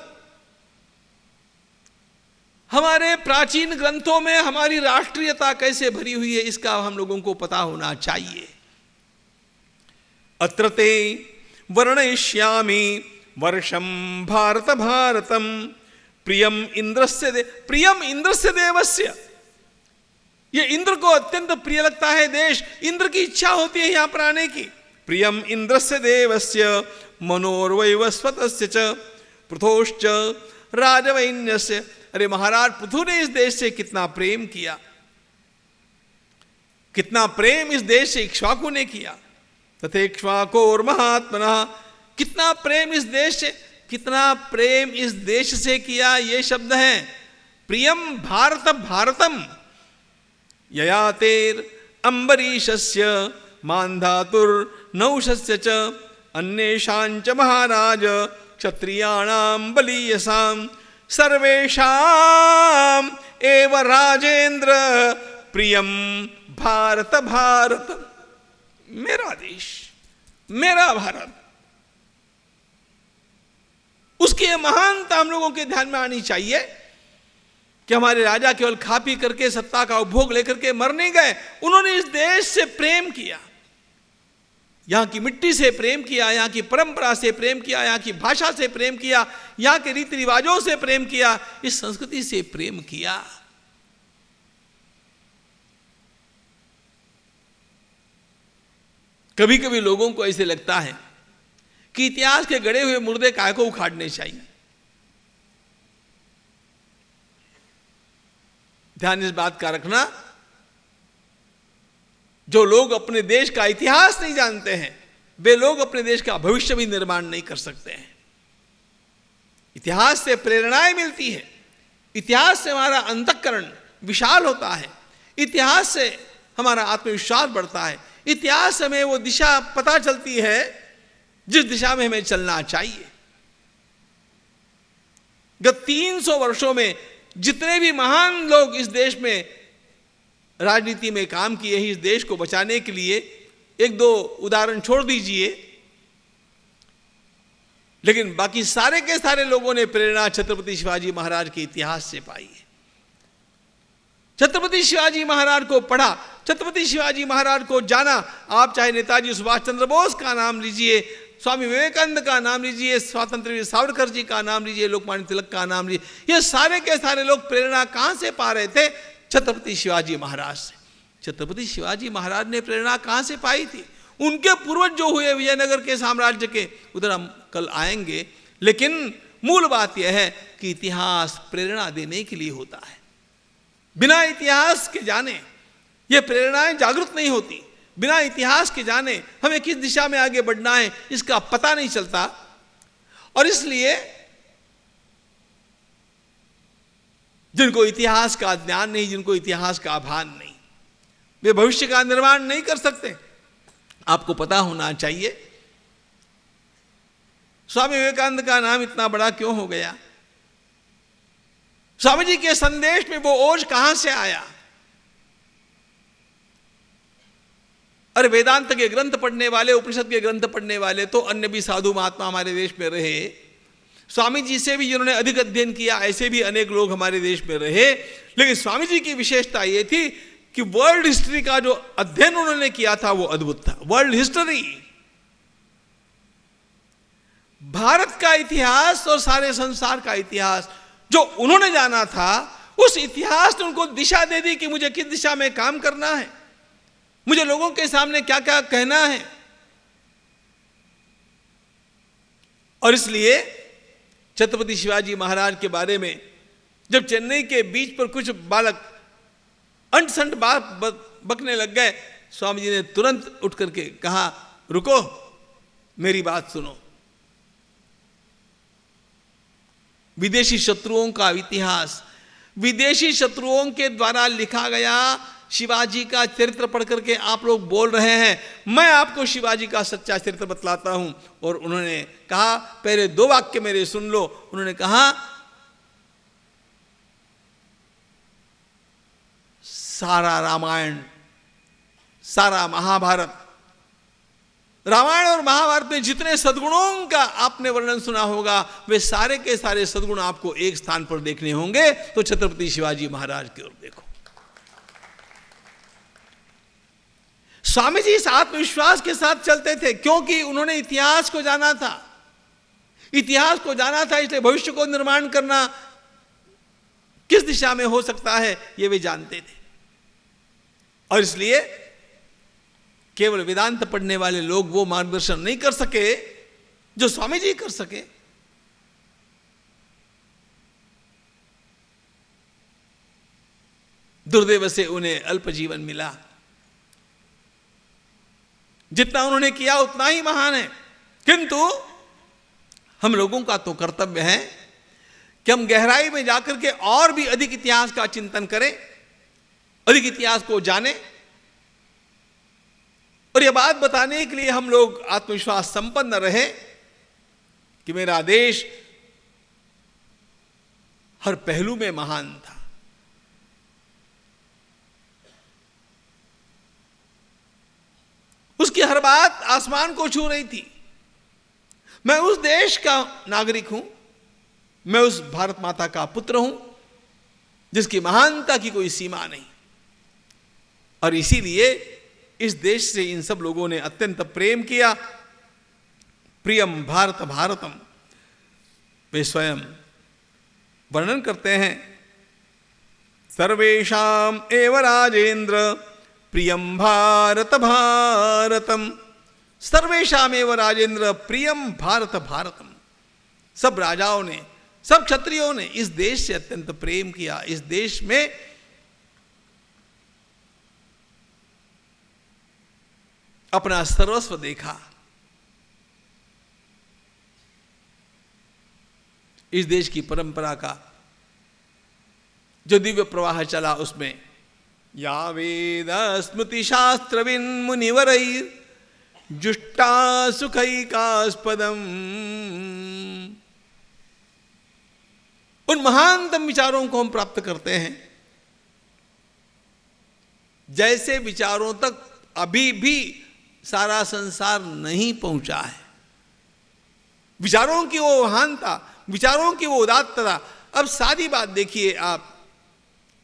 हमारे प्राचीन ग्रंथों में हमारी राष्ट्रीयता कैसे भरी हुई है इसका हम लोगों को पता होना चाहिए। अत्र ते वर्णयिष्यामि वर्षम भारत भारतम प्रियम इंद्रस्य देवस्य। ये इंद्र को अत्यंत प्रिय लगता है देश, इंद्र की इच्छा होती है यहां पर आने की। प्रियम इंद्रस्य देवस्य मनोर्वैवस्वतस्य च पृथोश्च राजवैन्यस्य। अरे महाराज पृथु ने इस देश से कितना प्रेम किया, कितना प्रेम इस देश से इक्ष्वाकु ने किया। तथेक्ष्वाकोर महात्मनः। कितना प्रेम इस देश से, कितना प्रेम इस देश से किया, ये शब्द हैं। प्रियम भारत भारतम ययातेर अंबरीशस्य मान्धातुर नौशस्य च अन्येषांच महाराज क्षत्रियाणां बलीयसां सर्वेषां एव राजेंद्र प्रियम भारत भारत। मेरा देश, मेरा भारत, उसकी महानता हम लोगों के ध्यान में आनी चाहिए कि हमारे राजा केवल खा पी करके सत्ता का उपभोग लेकर के मर नहीं गए, उन्होंने इस देश से प्रेम किया, यहां की मिट्टी से प्रेम किया, यहां की परंपरा से प्रेम किया, यहां की भाषा से प्रेम किया, यहां के रीति रिवाजों से प्रेम किया, इस संस्कृति से प्रेम किया। कभी कभी लोगों को ऐसे लगता है कि इतिहास के गड़े हुए मुर्दे काय को उखाड़ने चाहिए। ध्यान इस बात का रखना, जो लोग अपने देश का इतिहास नहीं जानते हैं वे लोग अपने देश का भविष्य भी निर्माण नहीं कर सकते हैं। इतिहास से प्रेरणाएं मिलती है, इतिहास से हमारा अंतःकरण विशाल होता है, इतिहास से हमारा आत्मविश्वास बढ़ता है, इतिहास से हमें वो दिशा पता चलती है जिस दिशा में हमें चलना चाहिए। गत 300 वर्षों में जितने भी महान लोग इस देश में राजनीति में काम किए हैं, इस देश को बचाने के लिए, 1-2 उदाहरण छोड़ दीजिए, लेकिन बाकी सारे के सारे लोगों ने प्रेरणा छत्रपति शिवाजी महाराज के इतिहास से पाई है। छत्रपति शिवाजी महाराज को पढ़ा, छत्रपति शिवाजी महाराज को जाना। आप चाहे नेताजी सुभाष चंद्र बोस का नाम लीजिए, स्वामी विवेकानंद का नाम लीजिए, स्वतंत्र वीर सावरकर जी का नाम लीजिए, लोकमान्य तिलक का नाम लीजिए, ये सारे के सारे लोग प्रेरणा कहां से पा रहे थे? छत्रपति शिवाजी महाराज से। छत्रपति शिवाजी महाराज ने प्रेरणा कहां से पाई थी? उनके पूर्वज जो हुए विजयनगर के साम्राज्य के, उधर हम कल आएंगे, लेकिन मूल बात यह है कि इतिहास प्रेरणा देने के लिए होता है। बिना इतिहास के जाने ये प्रेरणाएं जागृत नहीं होती। बिना इतिहास के जाने हमें किस दिशा में आगे बढ़ना है इसका पता नहीं चलता। और इसलिए जिनको इतिहास का ज्ञान नहीं, जिनको इतिहास का भान नहीं, वे भविष्य का निर्माण नहीं कर सकते। आपको पता होना चाहिए स्वामी विवेकानंद का नाम इतना बड़ा क्यों हो गया। स्वामी जी के संदेश में वो ओज कहां से आया। अरे वेदांत के ग्रंथ पढ़ने वाले, उपनिषद के ग्रंथ पढ़ने वाले तो अन्य भी साधु महात्मा हमारे देश में रहे। स्वामी जी से भी जिन्होंने अधिक अध्ययन किया ऐसे भी अनेक लोग हमारे देश में रहे। लेकिन स्वामी जी की विशेषता यह थी कि वर्ल्ड हिस्ट्री का जो अध्ययन उन्होंने किया था वो अद्भुत था। वर्ल्ड हिस्ट्री, भारत का इतिहास और सारे संसार का इतिहास जो उन्होंने जाना था, उस इतिहास ने उनको दिशा दे दी कि मुझे किस दिशा में काम करना है, मुझे लोगों के सामने क्या क्या कहना है। और इसलिए छत्रपति शिवाजी महाराज के बारे में जब चेन्नई के बीच पर कुछ बालक अंट संट बात बकने लग गए, स्वामी जी ने तुरंत उठ करके कहा, रुको, मेरी बात सुनो। विदेशी शत्रुओं का इतिहास, विदेशी शत्रुओं के द्वारा लिखा गया शिवाजी का चरित्र पढ़ करके आप लोग बोल रहे हैं, मैं आपको शिवाजी का सच्चा चरित्र बतलाता हूं। और उन्होंने कहा, पहले 2 वाक्य मेरे सुन लो। उन्होंने कहा, सारा रामायण, सारा महाभारत, रामायण और महाभारत में जितने सद्गुणों का आपने वर्णन सुना होगा वे सारे के सारे सद्गुण आपको एक स्थान पर देखने होंगे, तो छत्रपति शिवाजी महाराज की ओर देखो। स्वामी जी इस आत्मविश्वास के साथ चलते थे क्योंकि उन्होंने इतिहास को जाना था। इतिहास को जाना था, इसलिए भविष्य को निर्माण करना किस दिशा में हो सकता है ये वे जानते थे। और इसलिए केवल वेदांत पढ़ने वाले लोग वो मार्गदर्शन नहीं कर सके जो स्वामी जी कर सके। दुर्दैव से उन्हें अल्प जीवन मिला। जितना उन्होंने किया उतना ही महान है, किंतु हम लोगों का तो कर्तव्य है कि हम गहराई में जाकर के और भी अधिक इतिहास का चिंतन करें, अधिक इतिहास को जानें। और यह बात बताने के लिए हम लोग आत्मविश्वास संपन्न रहे कि मेरा देश हर पहलू में महान था। उसकी हर बात आसमान को छू रही थी। मैं उस देश का नागरिक हूं, मैं उस भारत माता का पुत्र हूं जिसकी महानता की कोई सीमा नहीं। और इसीलिए इस देश से इन सब लोगों ने अत्यंत प्रेम किया। प्रियम भारत भारतम, वे स्वयं वर्णन करते हैं, सर्वेषाम एव राजेंद्र प्रियम भारत भारतम। सर्वेषाम एव राजेंद्र प्रियम भारत भारतम। सब राजाओं ने, सब क्षत्रियों ने इस देश से अत्यंत प्रेम किया। इस देश में अपना सर्वस्व देखा। इस देश की परंपरा का जो दिव्य प्रवाह चला उसमें या वेद स्मृति शास्त्रविन मुनिवरैर जुष्टा सुखैकास्पदम, उन महानतम विचारों को हम प्राप्त करते हैं जैसे विचारों तक अभी भी सारा संसार नहीं पहुंचा है। विचारों की वो महानता, विचारों की वो उदात्तता। अब सादी बात देखिए आप,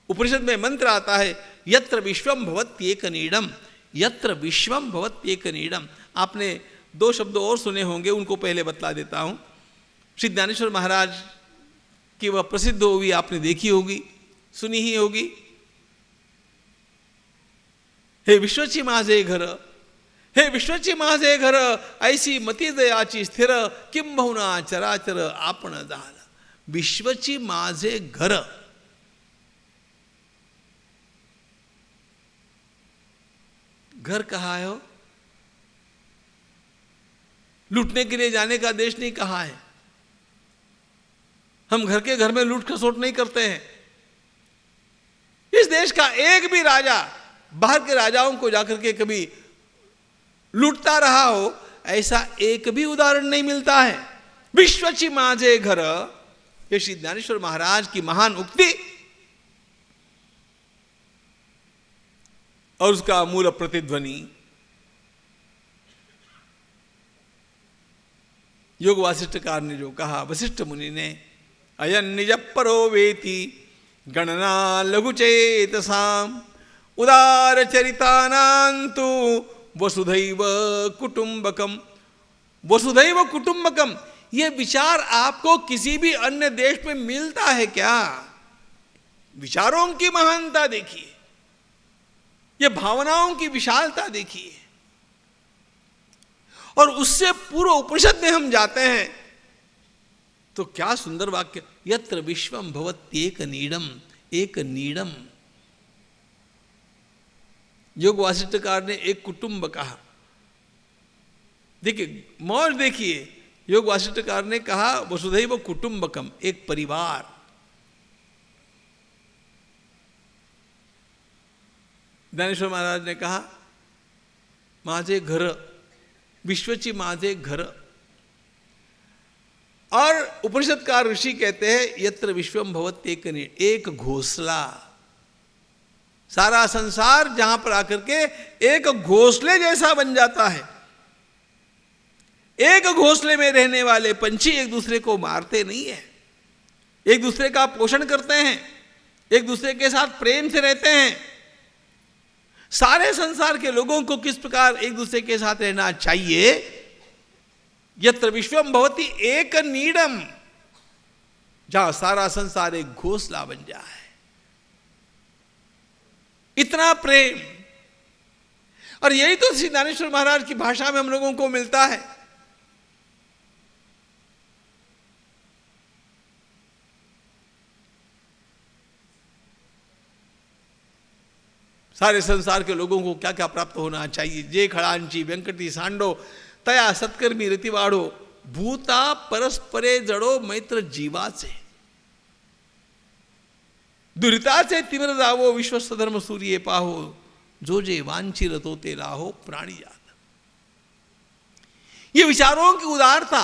उपनिषद में मंत्र आता है, यत्र विश्वम भवत्येकनीडम, यत्र विश्वम भवत्येकनीडम। आपने 2 शब्द और सुने होंगे, उनको पहले बतला देता हूं। श्री ज्ञानेश्वर महाराज की वह प्रसिद्ध होगी, आपने देखी होगी, सुनी ही होगी। हे विश्वची माझे घर, हे विश्वची माझे घर, ऐसी मती दयाची स्थिर, किंबहुना चराचर आपण झाला. विश्वची माझे घर. घर कहाँ है हो? लूटने के लिए जाने का देश नहीं कहा है. हम घर में लूट खसोट नहीं करते हैं. इस देश का एक भी राजा बाहर के राजाओं को जाकर के कभी लूटता रहा हो, ऐसा एक भी उदाहरण नहीं मिलता है. विश्वची माझे घर, ये श्री ज्ञानेश्वर महाराज की महान उक्ति और उसका मूल प्रतिध्वनि योग वासिष्ठकार ने जो कहा, वशिष्ठ मुनि ने, अयन निज परो वेति गणना लघुचेतसाम उदार चरितानांतु वसुधैव कुटुंबकम. वसुधैव कुटुंबकम, ये विचार आपको किसी भी अन्य देश में मिलता है क्या? विचारों की महानता देखिए, ये भावनाओं की विशालता देखिए. और उससे पूर्व उपनिषद में हम जाते हैं तो क्या सुंदर वाक्य, यत्र विश्वम भवत्येक नीडम. एक नीडम. योग वासिष्ठकार ने एक कुटुंब कहा. देखिए मौज देखिए, योग वासिष्ठकार ने कहा वसुधैव कुटुंबकम, एक परिवार. ज्ञानेश्वर महाराज ने कहा माझे घर, विश्वची माझे घर. और उपनिषदकार ऋषि कहते हैं यत्र विश्वम भवत्येक नीड, एक घोंसला. सारा संसार जहां पर आकर के एक घोंसले जैसा बन जाता है. एक घोंसले में रहने वाले पंछी एक दूसरे को मारते नहीं है, एक दूसरे का पोषण करते हैं, एक दूसरे के साथ प्रेम से रहते हैं. सारे संसार के लोगों को किस प्रकार एक दूसरे के साथ रहना चाहिए. यत्र विश्वम भवति एक नीडम, जहां सारा संसार एक घोंसला बन जाए. इतना प्रेम. और यही तो श्री ज्ञानेश्वर महाराज की भाषा में हम लोगों को मिलता है. सारे संसार के लोगों को क्या क्या प्राप्त होना चाहिए. जे खड़ांची वेंकटी सांडो तया सत्कर्मी रीतिवाड़ो भूता परस्परे जड़ो मैत्र जीवा से दुरिता से तिमिर दावो विश्वस्त धर्म सूर्य पाहो जो जे वांछी रतो ते राहो प्राणी जात. ये विचारों की उदारता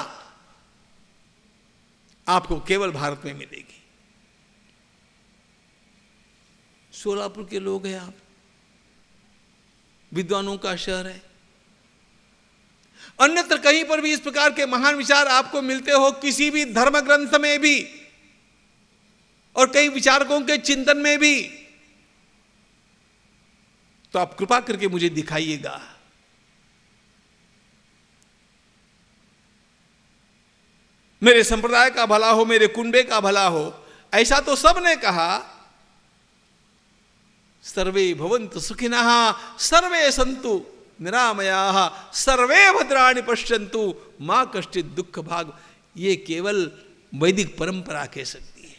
आपको केवल भारत में मिलेगी. सोलापुर के लोग हैं आप, विद्वानों का शहर है. अन्यत्र कहीं पर भी इस प्रकार के महान विचार आपको मिलते हो, किसी भी धर्म ग्रंथ में भी और कई विचारकों के चिंतन में भी, तो आप कृपा करके मुझे दिखाइएगा. मेरे संप्रदाय का भला हो, मेरे कुंबे का भला हो, ऐसा तो सब ने कहा. सर्वे भवन्तु सुखिनः सर्वे सन्तु निरामयाः सर्वे भद्राणि पश्यन्तु मां कश्चित् दुःख भाग. ये केवल वैदिक परंपरा कह सकती है.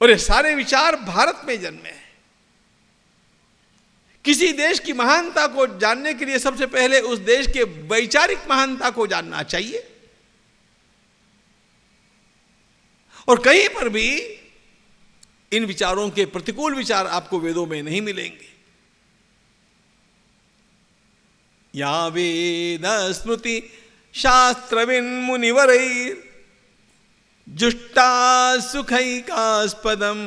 और ये सारे विचार भारत में जन्मे हैं. किसी देश की महानता को जानने के लिए सबसे पहले उस देश के वैचारिक महानता को जानना चाहिए. और कहीं पर भी इन विचारों के प्रतिकूल विचार आपको वेदों में नहीं मिलेंगे. या वेद स्मृति शास्त्रविन मुनिवरैर जुष्टा सुखैकास्पदम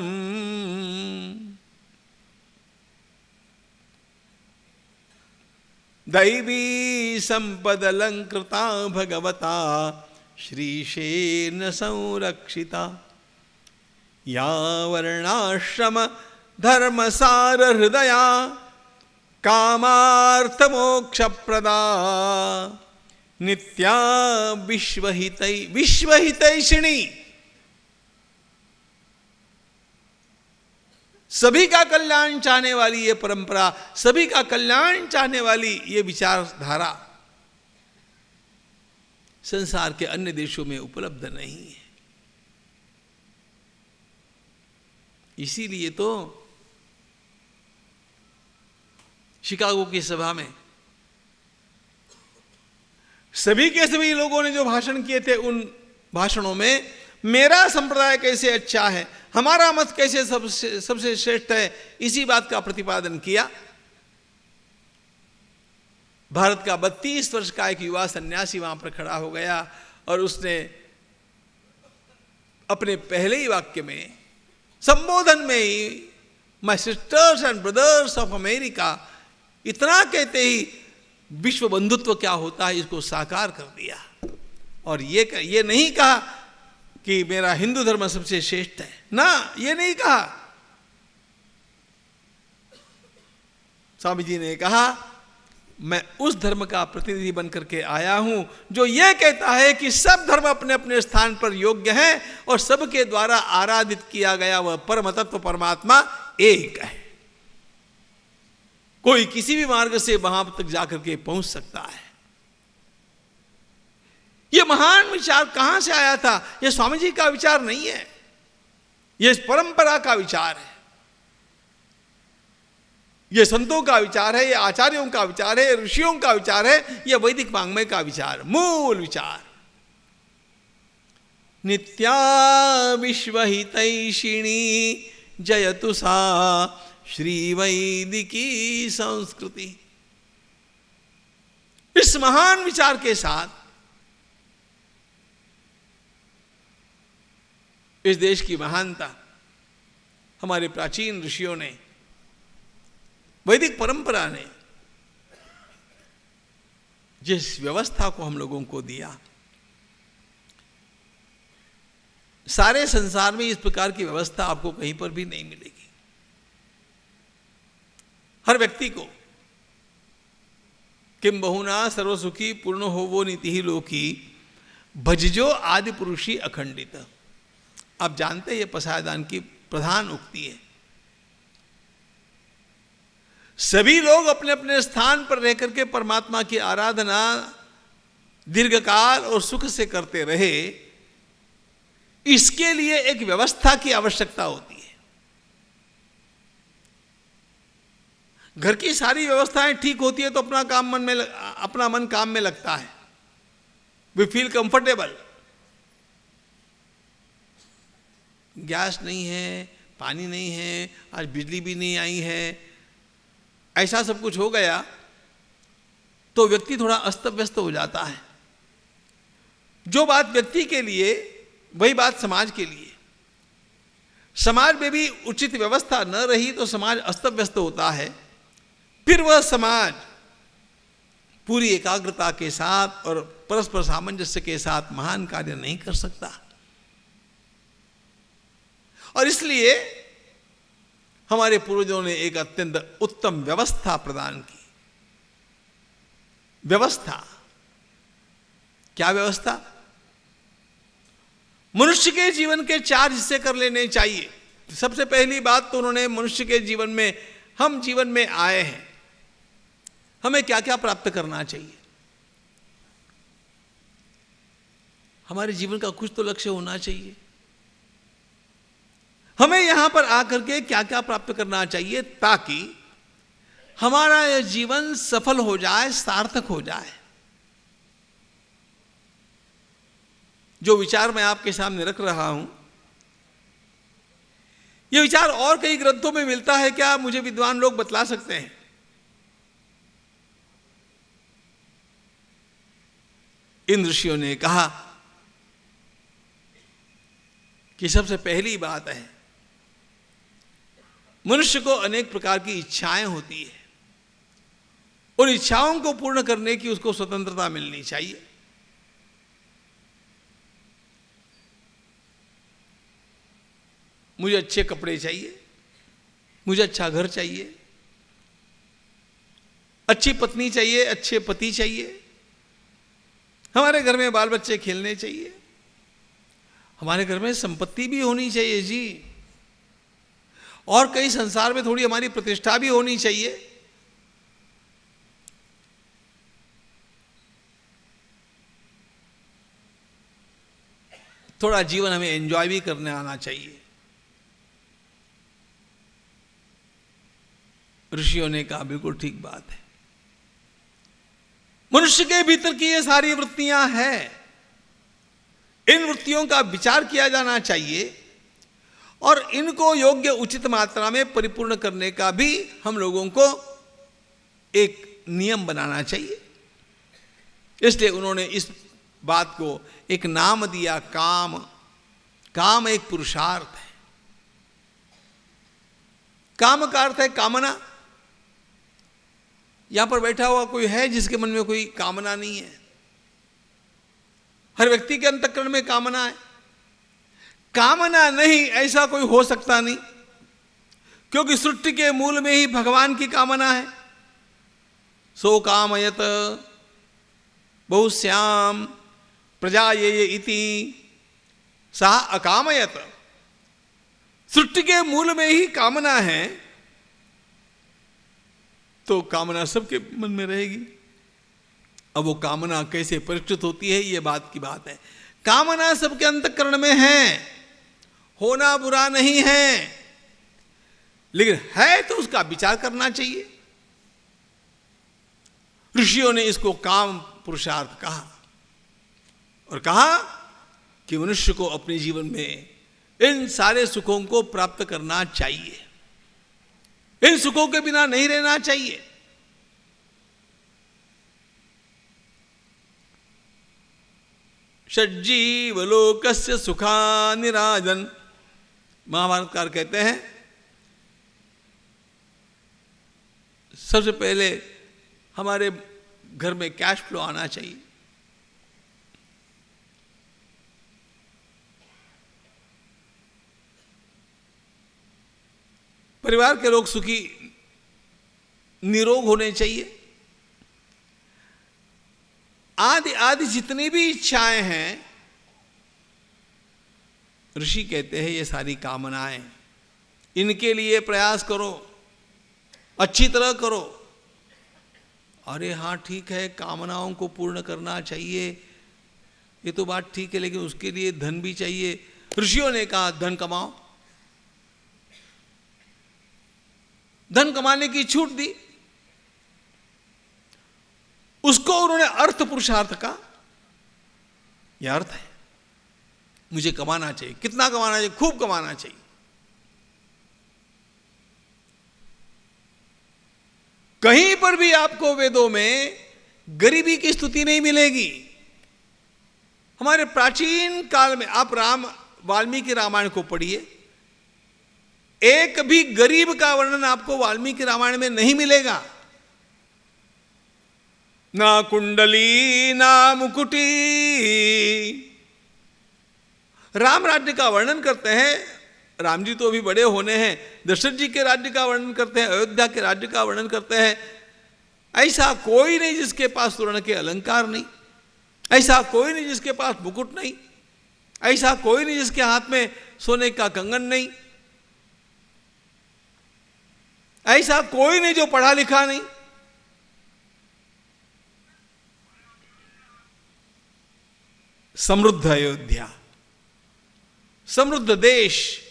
दैवी संपदलंकृता भगवता श्रीशेन संरक्षिता. या वर्णाश्रम धर्मसार हृदया कामार्थ मोक्ष प्रदा नित्या विश्वहितैषिणी. सभी का कल्याण चाहने वाली ये परंपरा, सभी का कल्याण चाहने वाली ये विचारधारा संसार के अन्य देशों में उपलब्ध नहीं है। इसीलिए तो शिकागो की सभा में सभी के सभी लोगों ने जो भाषण किए थे, उन भाषणों में मेरा संप्रदाय कैसे अच्छा है, हमारा मत कैसे सबसे श्रेष्ठ है, इसी बात का प्रतिपादन किया। भारत का 32 वर्ष का एक युवा सन्यासी वहां पर खड़ा हो गया और उसने अपने पहले ही वाक्य में, संबोधन में ही, my sisters and brothers of America, इतना कहते ही विश्व बंधुत्व क्या होता है इसको साकार कर दिया। और ये नहीं कहा कि मेरा हिंदू धर्म सबसे श्रेष्ठ है, ना, ये नहीं कहा। स्वामी जी ने कहा मैं उस धर्म का प्रतिनिधि बनकर के आया हूं जो ये कहता है कि सब धर्म अपने अपने स्थान पर योग्य हैं और सबके द्वारा आराधित किया गया वह परम तत्व परमात्मा एक है। कोई किसी भी मार्ग से वहां तक जाकर के पहुंच सकता है। यह महान विचार कहां से आया था? यह स्वामी जी का विचार नहीं है, यह इस परंपरा का विचार है, यह संतों का विचार है, यह आचार्यों का विचार है, ऋषियों का विचार है, यह वैदिक वाङ्मय का विचार, मूल विचार। नित्या विश्वहितैषिणी जयतु सा श्री वैदिकी संस्कृति। इस महान विचार के साथ इस देश की महानता हमारे प्राचीन ऋषियों ने, वैदिक परंपरा ने जिस व्यवस्था को हम लोगों को दिया, सारे संसार में इस प्रकार की व्यवस्था आपको कहीं पर भी नहीं मिलेगी। हर व्यक्ति को किम बहुना सर्वसुखी पूर्ण हो वो नीति ही लोकी भजजो आदि पुरुषी अखंडित। आप जानते हैं ये पसायदान की प्रधान उक्ति है। सभी लोग अपने अपने स्थान पर रहकर के परमात्मा की आराधना दीर्घकाल और सुख से करते रहे, इसके लिए एक व्यवस्था की आवश्यकता होती है। घर की सारी व्यवस्थाएं ठीक होती है तो अपना मन काम में लगता है, वी फील कंफर्टेबल। गैस नहीं है, पानी नहीं है, आज बिजली भी नहीं आई है, ऐसा सब कुछ हो गया तो व्यक्ति थोड़ा अस्त व्यस्त हो जाता है। जो बात व्यक्ति के लिए वही बात समाज के लिए। समाज में भी उचित व्यवस्था न रही तो समाज अस्त व्यस्त होता है। फिर वह समाज पूरी एकाग्रता के साथ और परस्पर सामंजस्य के साथ महान कार्य नहीं कर सकता। और इसलिए हमारे पूर्वजों ने एक अत्यंत उत्तम व्यवस्था प्रदान की। व्यवस्था क्या? व्यवस्था मनुष्य के जीवन के 4 हिस्से कर लेने चाहिए। सबसे पहली बात तो उन्होंने मनुष्य के जीवन में, हम जीवन में आए हैं, हमें क्या क्या प्राप्त करना चाहिए। हमारे जीवन का कुछ तो लक्ष्य होना चाहिए। हमें यहां पर आकर के क्या क्या प्राप्त करना चाहिए ताकि हमारा यह जीवन सफल हो जाए, सार्थक हो जाए। जो विचार मैं आपके सामने रख रहा हूं, यह विचार और कई ग्रंथों में मिलता है क्या? मुझे विद्वान लोग बतला सकते हैं। इन ऋषियों ने कहा कि सबसे पहली बात है, मनुष्य को अनेक प्रकार की इच्छाएं होती है, उन इच्छाओं को पूर्ण करने की उसको स्वतंत्रता मिलनी चाहिए। मुझे अच्छे कपड़े चाहिए, मुझे अच्छा घर चाहिए, अच्छी पत्नी चाहिए, अच्छे पति चाहिए, हमारे घर में बाल बच्चे खेलने चाहिए, हमारे घर में संपत्ति भी होनी चाहिए जी। और कहीं संसार में थोड़ी हमारी प्रतिष्ठा भी होनी चाहिए। थोड़ा जीवन हमें एंजॉय भी करने आना चाहिए। ऋषियों ने कहा बिल्कुल ठीक बात है, मनुष्य के भीतर की ये सारी वृत्तियां हैं, इन वृत्तियों का विचार किया जाना चाहिए और इनको योग्य उचित मात्रा में परिपूर्ण करने का भी हम लोगों को एक नियम बनाना चाहिए। इसलिए उन्होंने इस बात को एक नाम दिया, काम। काम एक पुरुषार्थ है। काम का अर्थ है कामना। यहां पर बैठा हुआ कोई है जिसके मन में कोई कामना नहीं है? हर व्यक्ति के अंतःकरण में कामना है। कामना नहीं ऐसा कोई हो सकता नहीं, क्योंकि सृष्टि के मूल में ही भगवान की कामना है। सो कामयत बहुश्याम प्रजायेय इति सह अकामयत। सृष्टि के मूल में ही कामना है, तो कामना सबके मन में रहेगी। अब वो कामना कैसे परिष्कृत होती है, ये बात की बात है। कामना सबके अंतःकरण में है, होना बुरा नहीं है, लेकिन है तो उसका विचार करना चाहिए। ऋषियों ने इसको काम पुरुषार्थ कहा और कहा कि मनुष्य को अपने जीवन में इन सारे सुखों को प्राप्त करना चाहिए, इन सुखों के बिना नहीं रहना चाहिए। षड्जीवलोकस्य सुखानिराजन, महाभारतकार कहते हैं सबसे पहले हमारे घर में कैश फ्लो आना चाहिए। परिवार के लोग सुखी निरोग होने चाहिए। आदि आदि जितनी भी इच्छाएं हैं, ऋषि कहते हैं ये सारी कामनाएं, इनके लिए प्रयास करो, अच्छी तरह करो। अरे हाँ ठीक है, कामनाओं को पूर्ण करना चाहिए, ये तो बात ठीक है, लेकिन उसके लिए धन भी चाहिए। ऋषियों ने कहा धन कमाओ, धन कमाने की छूट दी। उसको उन्होंने अर्थ पुरुषार्थ का, यह अर्थ है, मुझे कमाना चाहिए। कितना कमाना चाहिए? खूब कमाना चाहिए। कहीं पर भी आपको वेदों में गरीबी की स्तुति नहीं मिलेगी। हमारे प्राचीन काल में आप वाल्मीकि रामायण को पढ़िए, एक भी गरीब का वर्णन आपको वाल्मीकि रामायण में नहीं मिलेगा। ना कुंडली ना मुकुटी। राम राज्य का वर्णन करते हैं, राम जी तो अभी बड़े होने हैं, दशरथ जी के राज्य का वर्णन करते हैं, अयोध्या के राज्य का वर्णन करते हैं। ऐसा कोई नहीं जिसके पास स्वर्ण के अलंकार नहीं, ऐसा कोई नहीं जिसके पास मुकुट नहीं, ऐसा कोई नहीं जिसके हाथ में सोने का कंगन नहीं, ऐसा कोई नहीं जो पढ़ा लिखा नहीं। समृद्ध अयोध्या, समृद्ध देश,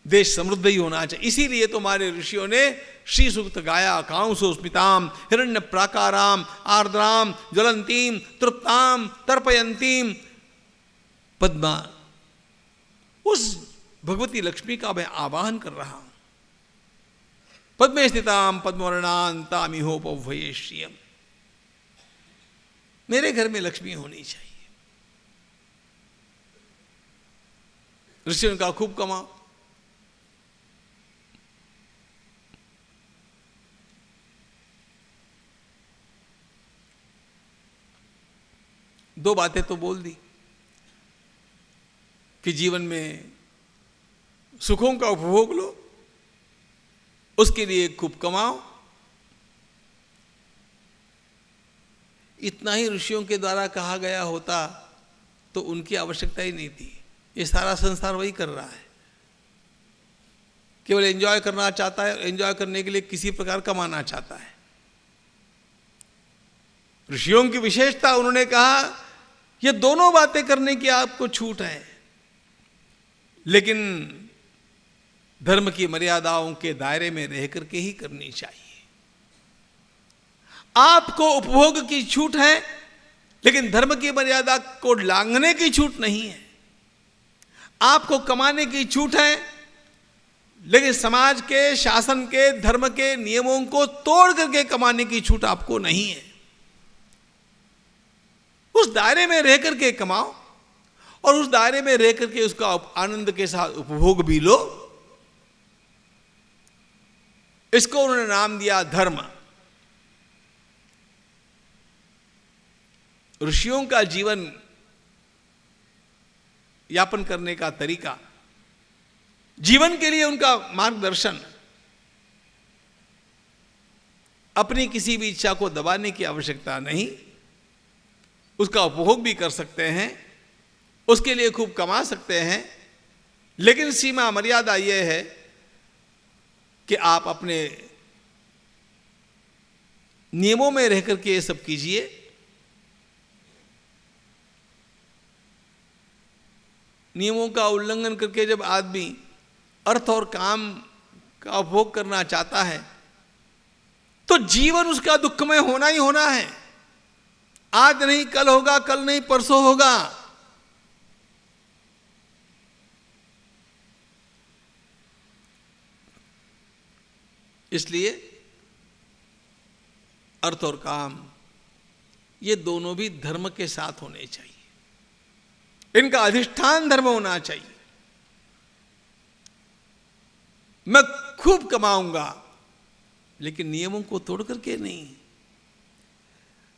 देश समृद्ध ही होना चाहिए। इसीलिए तो हमारे ऋषियों ने श्री सूक्त गाया, कांसो स्मिताम हिरण्य प्राकाराम आर्द्राम ज्वलंतीम तृप्ताम तर्पयंतीम पद्मा। उस भगवती लक्ष्मी का मैं आवाहन कर रहा हूं। पद्मे स्थिताम पद्मवर्णान्तामिहोपभयेष्यम। मेरे घर में लक्ष्मी होनी चाहिए। ऋषियों का खूब कमाओ। दो बातें तो बोल दी कि जीवन में सुखों का उपभोग लो, उसके लिए खूब कमाओ। इतना ही ऋषियों के द्वारा कहा गया होता तो उनकी आवश्यकता ही नहीं थी। ये सारा संसार वही कर रहा है। केवल एंजॉय करना चाहता है, एंजॉय करने के लिए किसी प्रकार कमाना चाहता है। ऋषियों की विशेषता, उन्होंने कहा ये दोनों बातें करने की आपको छूट है, लेकिन धर्म की मर्यादाओं के दायरे में रह करके ही करनी चाहिए। आपको उपभोग की छूट है, लेकिन धर्म की मर्यादा को लांघने की छूट नहीं है। आपको कमाने की छूट है, लेकिन समाज के, शासन के, धर्म के नियमों को तोड़ करके कमाने की छूट आपको नहीं है। उस दायरे में रह करके कमाओ और उस दायरे में रह करके उसका आनंद के साथ उपभोग भी लो। इसको उन्होंने नाम दिया धर्म। ऋषियों का जीवन यापन करने का तरीका, जीवन के लिए उनका मार्गदर्शन, अपनी किसी भी इच्छा को दबाने की आवश्यकता नहीं, उसका उपभोग भी कर सकते हैं, उसके लिए खूब कमा सकते हैं, लेकिन सीमा मर्यादा यह है कि आप अपने नियमों में रह करके ये सब कीजिए। नियमों का उल्लंघन करके जब आदमी अर्थ और काम का उपभोग करना चाहता है तो जीवन उसका दुखमय होना ही होना है। आज नहीं कल होगा, कल नहीं परसों होगा। इसलिए अर्थ और काम ये दोनों भी धर्म के साथ होने चाहिए, इनका अधिष्ठान धर्म होना चाहिए। मैं खूब कमाऊंगा लेकिन नियमों को तोड़ करके नहीं।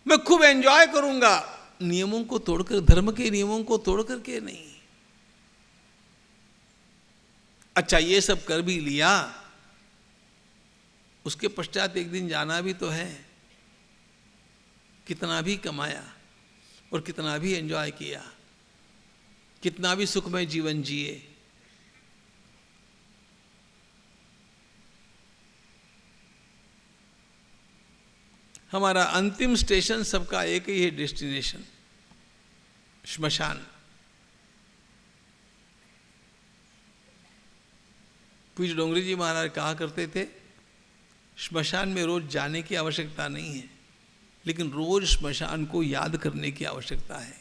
मैं खूब एंजॉय करूंगा नियमों को तोड़कर, धर्म के नियमों को तोड़ करके नहीं। अच्छा, ये सब कर भी लिया, उसके पश्चात एक दिन जाना भी तो है। कितना भी कमाया और कितना भी एंजॉय किया, कितना भी सुखमय जीवन जिए, हमारा अंतिम स्टेशन सबका एक ही है, डेस्टिनेशन श्मशान। पूज्य डोंगरी जी महाराज कहा करते थे, श्मशान में रोज जाने की आवश्यकता नहीं है, लेकिन रोज श्मशान को याद करने की आवश्यकता है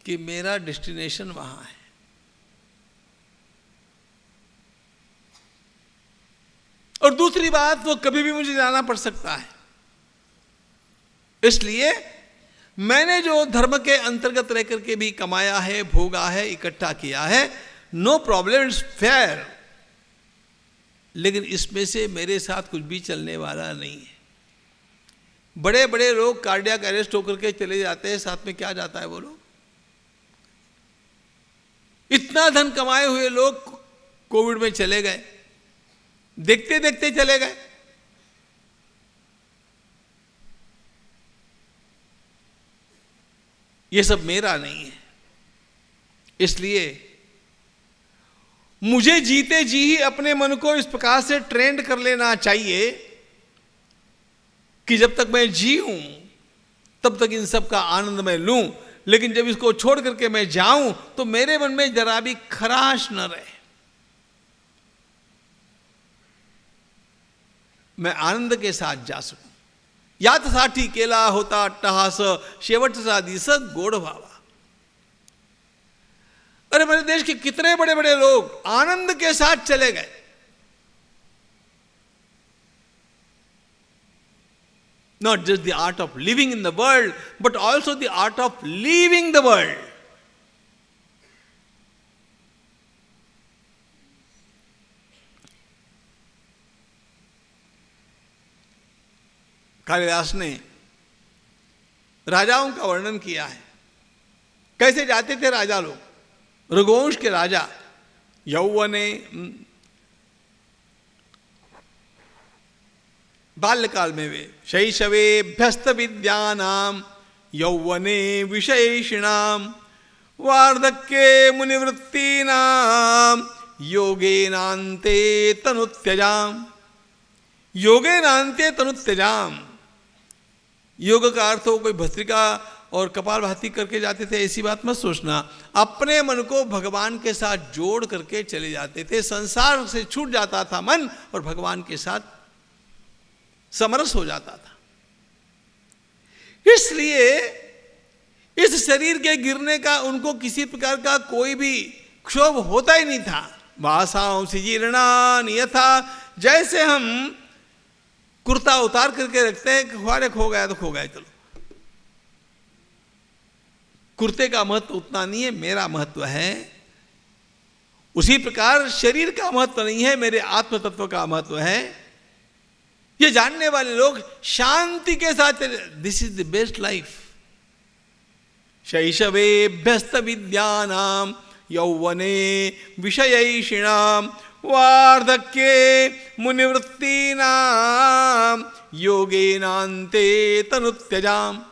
कि मेरा डेस्टिनेशन वहां है। और दूसरी बात, वो कभी भी मुझे जाना पड़ सकता है। इसलिए मैंने जो धर्म के अंतर्गत रह करके भी कमाया है, भोगा है, इकट्ठा किया है, नो प्रॉब्लम, इट्स फेयर, लेकिन इसमें से मेरे साथ कुछ भी चलने वाला नहीं है। बड़े बड़े लोग कार्डियक अरेस्ट होकर के चले जाते हैं, साथ में क्या जाता है वो लोग? इतना धन कमाए हुए लोग कोविड में चले गए, देखते देखते चले गए। ये सब मेरा नहीं है। इसलिए मुझे जीते जी ही अपने मन को इस प्रकार से ट्रेंड कर लेना चाहिए कि जब तक मैं जी हूं तब तक इन सब का आनंद मैं लूं, लेकिन जब इसको छोड़ करके मैं जाऊं तो मेरे मन में जरा भी खराश न रहे। मैं आनंद के साथ जा सकूं। यात साठी केला होता अट्टहास, शेवट सा दिस गोड़ भावा। अरे मेरे देश के कितने बड़े बड़े लोग आनंद के साथ चले गए। Not just the art of living in the world, but also the art of leaving the world. Kalidas ने राजाओं का वर्णन किया है। कैसे जाते थे राजा लोग? रघुवंश के राजा यौवने, बाल्यकाल में वे शैशवेभ्यस्त विद्यानाम यौवने विशेषिणाम वार्धक्ये मुनिवृत्तीनाम योगेनान्ते तनुत्यजाम। योगेनान्ते तनुत्यजाम, योग का अर्थ हो कोई भस्त्रिका और कपालभाति करके जाते थे, ऐसी बात मत सोचना। अपने मन को भगवान के साथ जोड़ करके चले जाते थे। संसार से छूट जाता था मन और भगवान के साथ समरस हो जाता था। इसलिए इस शरीर के गिरने का उनको किसी प्रकार का कोई भी क्षोभ होता ही नहीं था। वासांसि जीर्णानि यथा, जैसे हम कुर्ता उतार करके रखते हैं, खुआरे खो गया तो खो गया, चलो। कुर्ते का महत्व उतना नहीं है, मेरा महत्व है। उसी प्रकार शरीर का महत्व नहीं है, मेरे आत्म तत्व का महत्व है। ये जानने वाले लोग शांति के साथ, this is the best life. शैशवेभ्यस्त विद्यानाम यौवने विषयैषिणाम वार्धक्ये मुनिवृत्तीनाम योगेनान्ते तनुत्यजाम।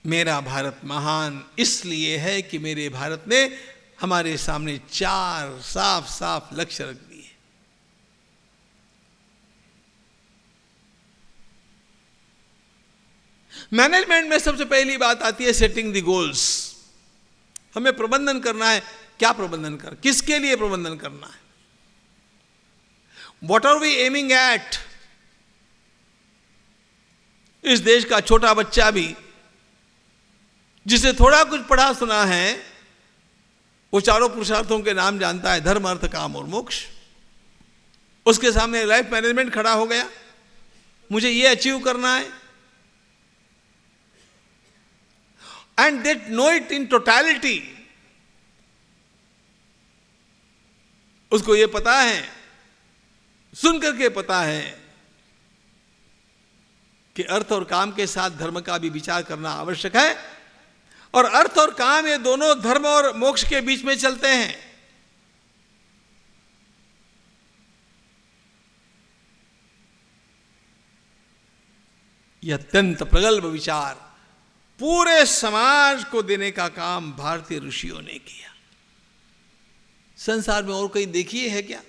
मेरा भारत महान इसलिए है कि मेरे भारत ने हमारे सामने 4 साफ साफ लक्ष्य रख दिए। मैनेजमेंट में सबसे पहली बात आती है सेटिंग द गोल्स। हमें प्रबंधन करना है। क्या प्रबंधन कर, किसके लिए प्रबंधन करना है? What are we aiming at? इस देश का छोटा बच्चा भी जिसे थोड़ा कुछ पढ़ा सुना है, वो चारों पुरुषार्थों के नाम जानता है, धर्म अर्थ काम और मोक्ष। उसके सामने लाइफ मैनेजमेंट खड़ा हो गया, मुझे ये अचीव करना है, and they know it in totality. उसको ये पता है, सुन करके पता है कि अर्थ और काम के साथ धर्म का भी विचार करना आवश्यक है, और अर्थ और काम ये दोनों धर्म और मोक्ष के बीच में चलते हैं। यह अत्यंत प्रगल्भ विचार पूरे समाज को देने का काम भारतीय ऋषियों ने किया। संसार में और कहीं देखिए है क्या?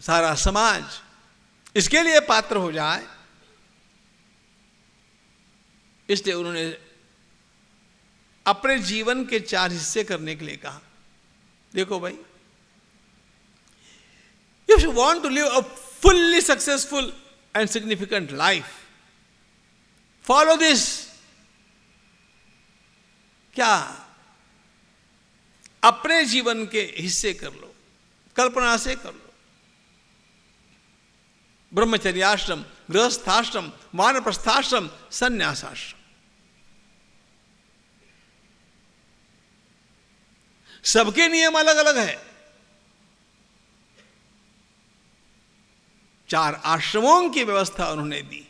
सारा समाज इसके लिए पात्र हो जाए, इसलिए उन्होंने अपने जीवन के 4 हिस्से करने के लिए कहा। देखो भाई, if you want to live a fully successful and significant life, follow this. क्या? अपने जीवन के हिस्से कर लो, कल्पना से कर लो। ब्रह्मचर्याश्रम, गृहस्थाश्रम, वानप्रस्थाश्रम, संन्यासाश्रम। सबके नियम अलग अलग है। 4 आश्रमों की व्यवस्था उन्होंने दी।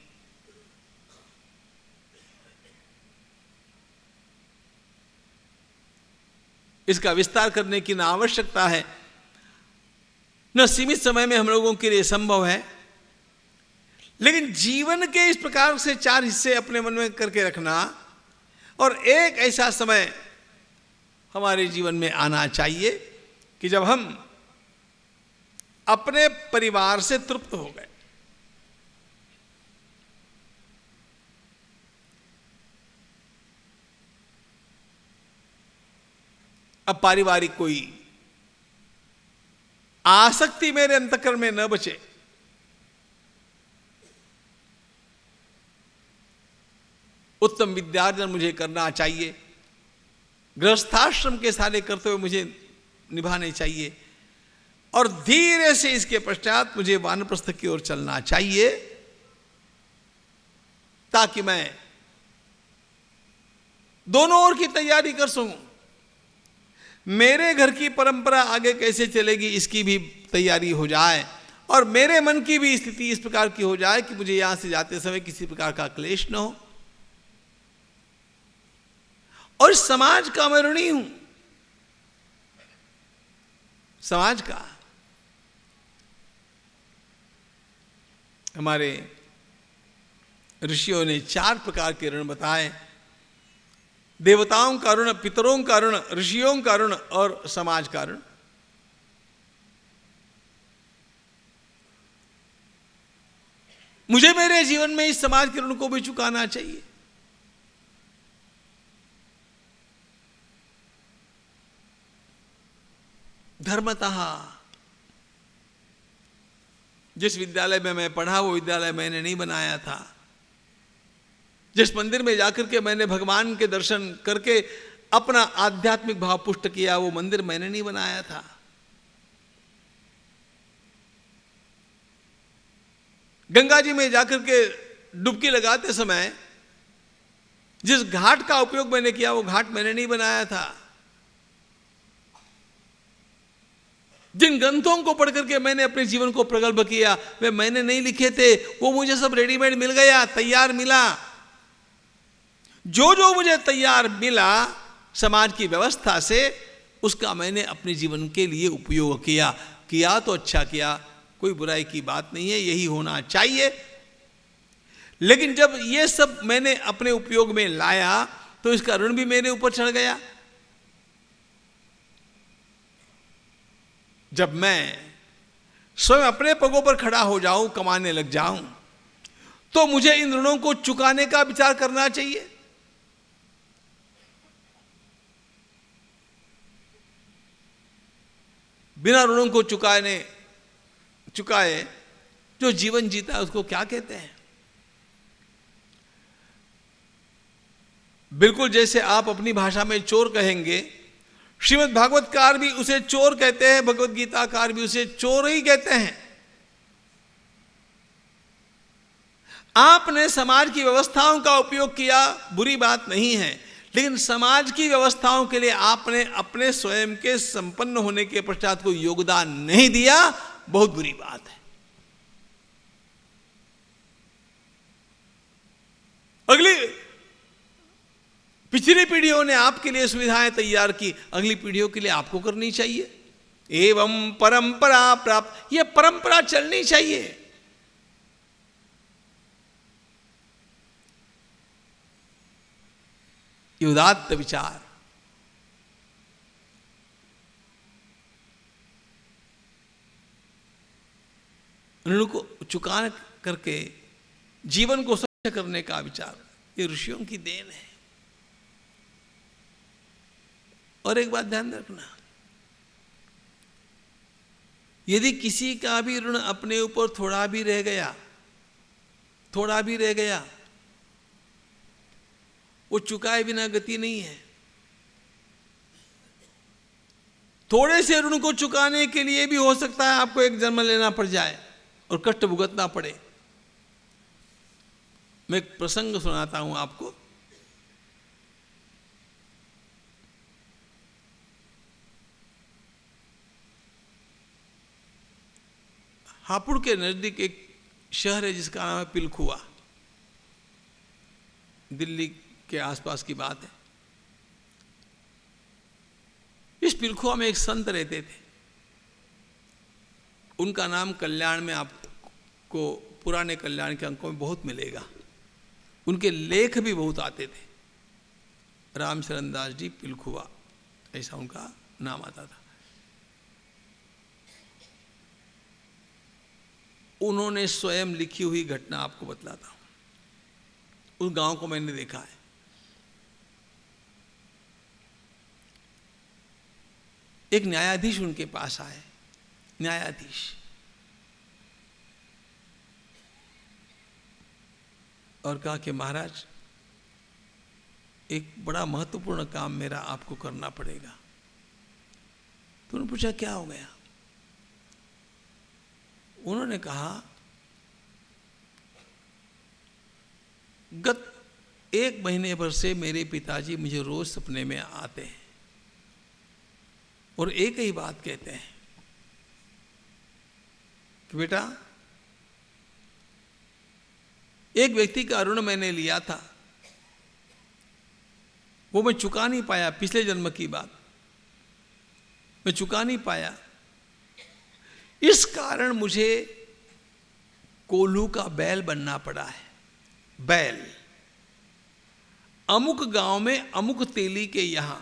इसका विस्तार करने की न आवश्यकता है, न सीमित समय में हम लोगों के लिए संभव है, लेकिन जीवन के इस प्रकार से 4 हिस्से अपने मन में करके रखना, और एक ऐसा समय हमारे जीवन में आना चाहिए कि जब हम अपने परिवार से तृप्त हो गए। अब पारिवारिक कोई आसक्ति मेरे अंतःकरण में न बचे, उत्तम विद्यार्जन मुझे करना चाहिए, गृहस्थाश्रम के सारे कर्तव्य मुझे निभाने चाहिए, और धीरे से इसके पश्चात मुझे वानप्रस्थ की ओर चलना चाहिए, ताकि मैं दोनों ओर की तैयारी कर सकूं। मेरे घर की परंपरा आगे कैसे चलेगी इसकी भी तैयारी हो जाए, और मेरे मन की भी स्थिति इस प्रकार की हो जाए कि मुझे यहां से जाते समय किसी प्रकार का क्लेश न हो। और समाज का मैं ऋणी हूं, समाज का। हमारे ऋषियों ने 4 प्रकार के ऋण बताए। देवताओं का ऋण, पितरों का ऋण, ऋषियों का ऋण और समाज का ऋण। मुझे मेरे जीवन में इस समाज के ऋण को भी चुकाना चाहिए। धर्मतः जिस विद्यालय में मैं पढ़ा वो विद्यालय मैंने नहीं बनाया था। जिस मंदिर में जाकर के मैंने भगवान के दर्शन करके अपना आध्यात्मिक भाव पुष्ट किया वो मंदिर मैंने नहीं बनाया था। गंगा जी में जाकर के डुबकी लगाते समय जिस घाट का उपयोग मैंने किया वो घाट मैंने नहीं बनाया था। जिन ग्रंथों को पढ़ करके मैंने अपने जीवन को प्रगल्भ किया वे मैंने नहीं लिखे थे, वो मुझे सब रेडीमेड मिल गया, तैयार मिला। जो जो मुझे तैयार मिला समाज की व्यवस्था से, उसका मैंने अपने जीवन के लिए उपयोग किया तो अच्छा किया, कोई बुराई की बात नहीं है, यही होना चाहिए। लेकिन जब ये सब मैंने अपने उपयोग में लाया तो इसका ऋण भी मेरे ऊपर चढ़ गया। जब मैं स्वयं अपने पगों पर खड़ा हो जाऊं, कमाने लग जाऊं, तो मुझे इन ऋणों को चुकाने का विचार करना चाहिए। बिना ऋणों को चुकाए जो जीवन जीता है उसको क्या कहते हैं? बिल्कुल जैसे आप अपनी भाषा में चोर कहेंगे, श्रीमद् भागवतकार भी उसे चोर कहते हैं, भगवत गीताकार भी उसे चोर ही कहते हैं। आपने समाज की व्यवस्थाओं का उपयोग किया, बुरी बात नहीं है, लेकिन समाज की व्यवस्थाओं के लिए आपने अपने स्वयं के संपन्न होने के पश्चात कोई योगदान नहीं दिया, बहुत बुरी बात है। अगली पिछली पीढ़ियों ने आपके लिए सुविधाएं तैयार की, अगली पीढ़ियों के लिए आपको करनी चाहिए। एवं परंपरा प्राप्त, यह परंपरा चलनी चाहिए। ये उदात्त विचार ऋण को चुका करके जीवन को स्वच्छ करने का विचार, ये ऋषियों की देन है। और एक बात ध्यान रखना, यदि किसी का भी ऋण अपने ऊपर थोड़ा भी रह गया, वो चुकाए बिना गति नहीं है। थोड़े से ऋण को चुकाने के लिए भी हो सकता है आपको एक जन्म लेना पड़ जाए और कष्ट भुगतना पड़े। मैं एक प्रसंग सुनाता हूं आपको। हापुड़ के नजदीक एक शहर है जिसका नाम है पिलखुआ, दिल्ली के आसपास की बात है। इस पिलखुआ में एक संत रहते थे, उनका नाम कल्याण में आपको पुराने कल्याण के अंकों में बहुत मिलेगा। उनके लेख भी बहुत आते थे। रामशरण दास जी पिलखुआ, ऐसा उनका नाम आता था। उन्होंने स्वयं लिखी हुई घटना आपको बतलाता हूं। उस गांव को मैंने देखा है। एक न्यायाधीश उनके पास आए, न्यायाधीश, और कहा कि महाराज एक बड़ा महत्वपूर्ण काम मेरा आपको करना पड़ेगा। तो उन्होंने पूछा क्या हो गया? उन्होंने कहा गत 1 महीने भर से मेरे पिताजी मुझे रोज सपने में आते हैं और एक ही बात कहते हैं कि बेटा, एक व्यक्ति का ऋण मैंने लिया था, वो मैं चुका नहीं पाया। पिछले जन्म की बात, मैं चुका नहीं पाया। इस कारण मुझे कोल्हू का बैल बनना पड़ा है। बैल, अमुक गांव में अमुक तेली के यहां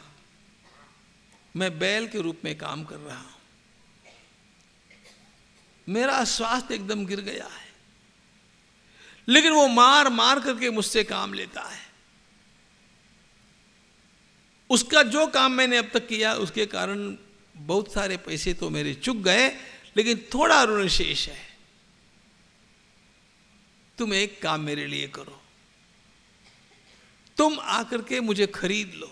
मैं बैल के रूप में काम कर रहा हूं, मेरा स्वास्थ्य एकदम गिर गया है, लेकिन वो मार मार करके मुझसे काम लेता है। उसका जो काम मैंने अब तक किया उसके कारण बहुत सारे पैसे तो मेरे चुक गए, लेकिन थोड़ा ऋण शेष है। तुम एक काम मेरे लिए करो, तुम आकर के मुझे खरीद लो।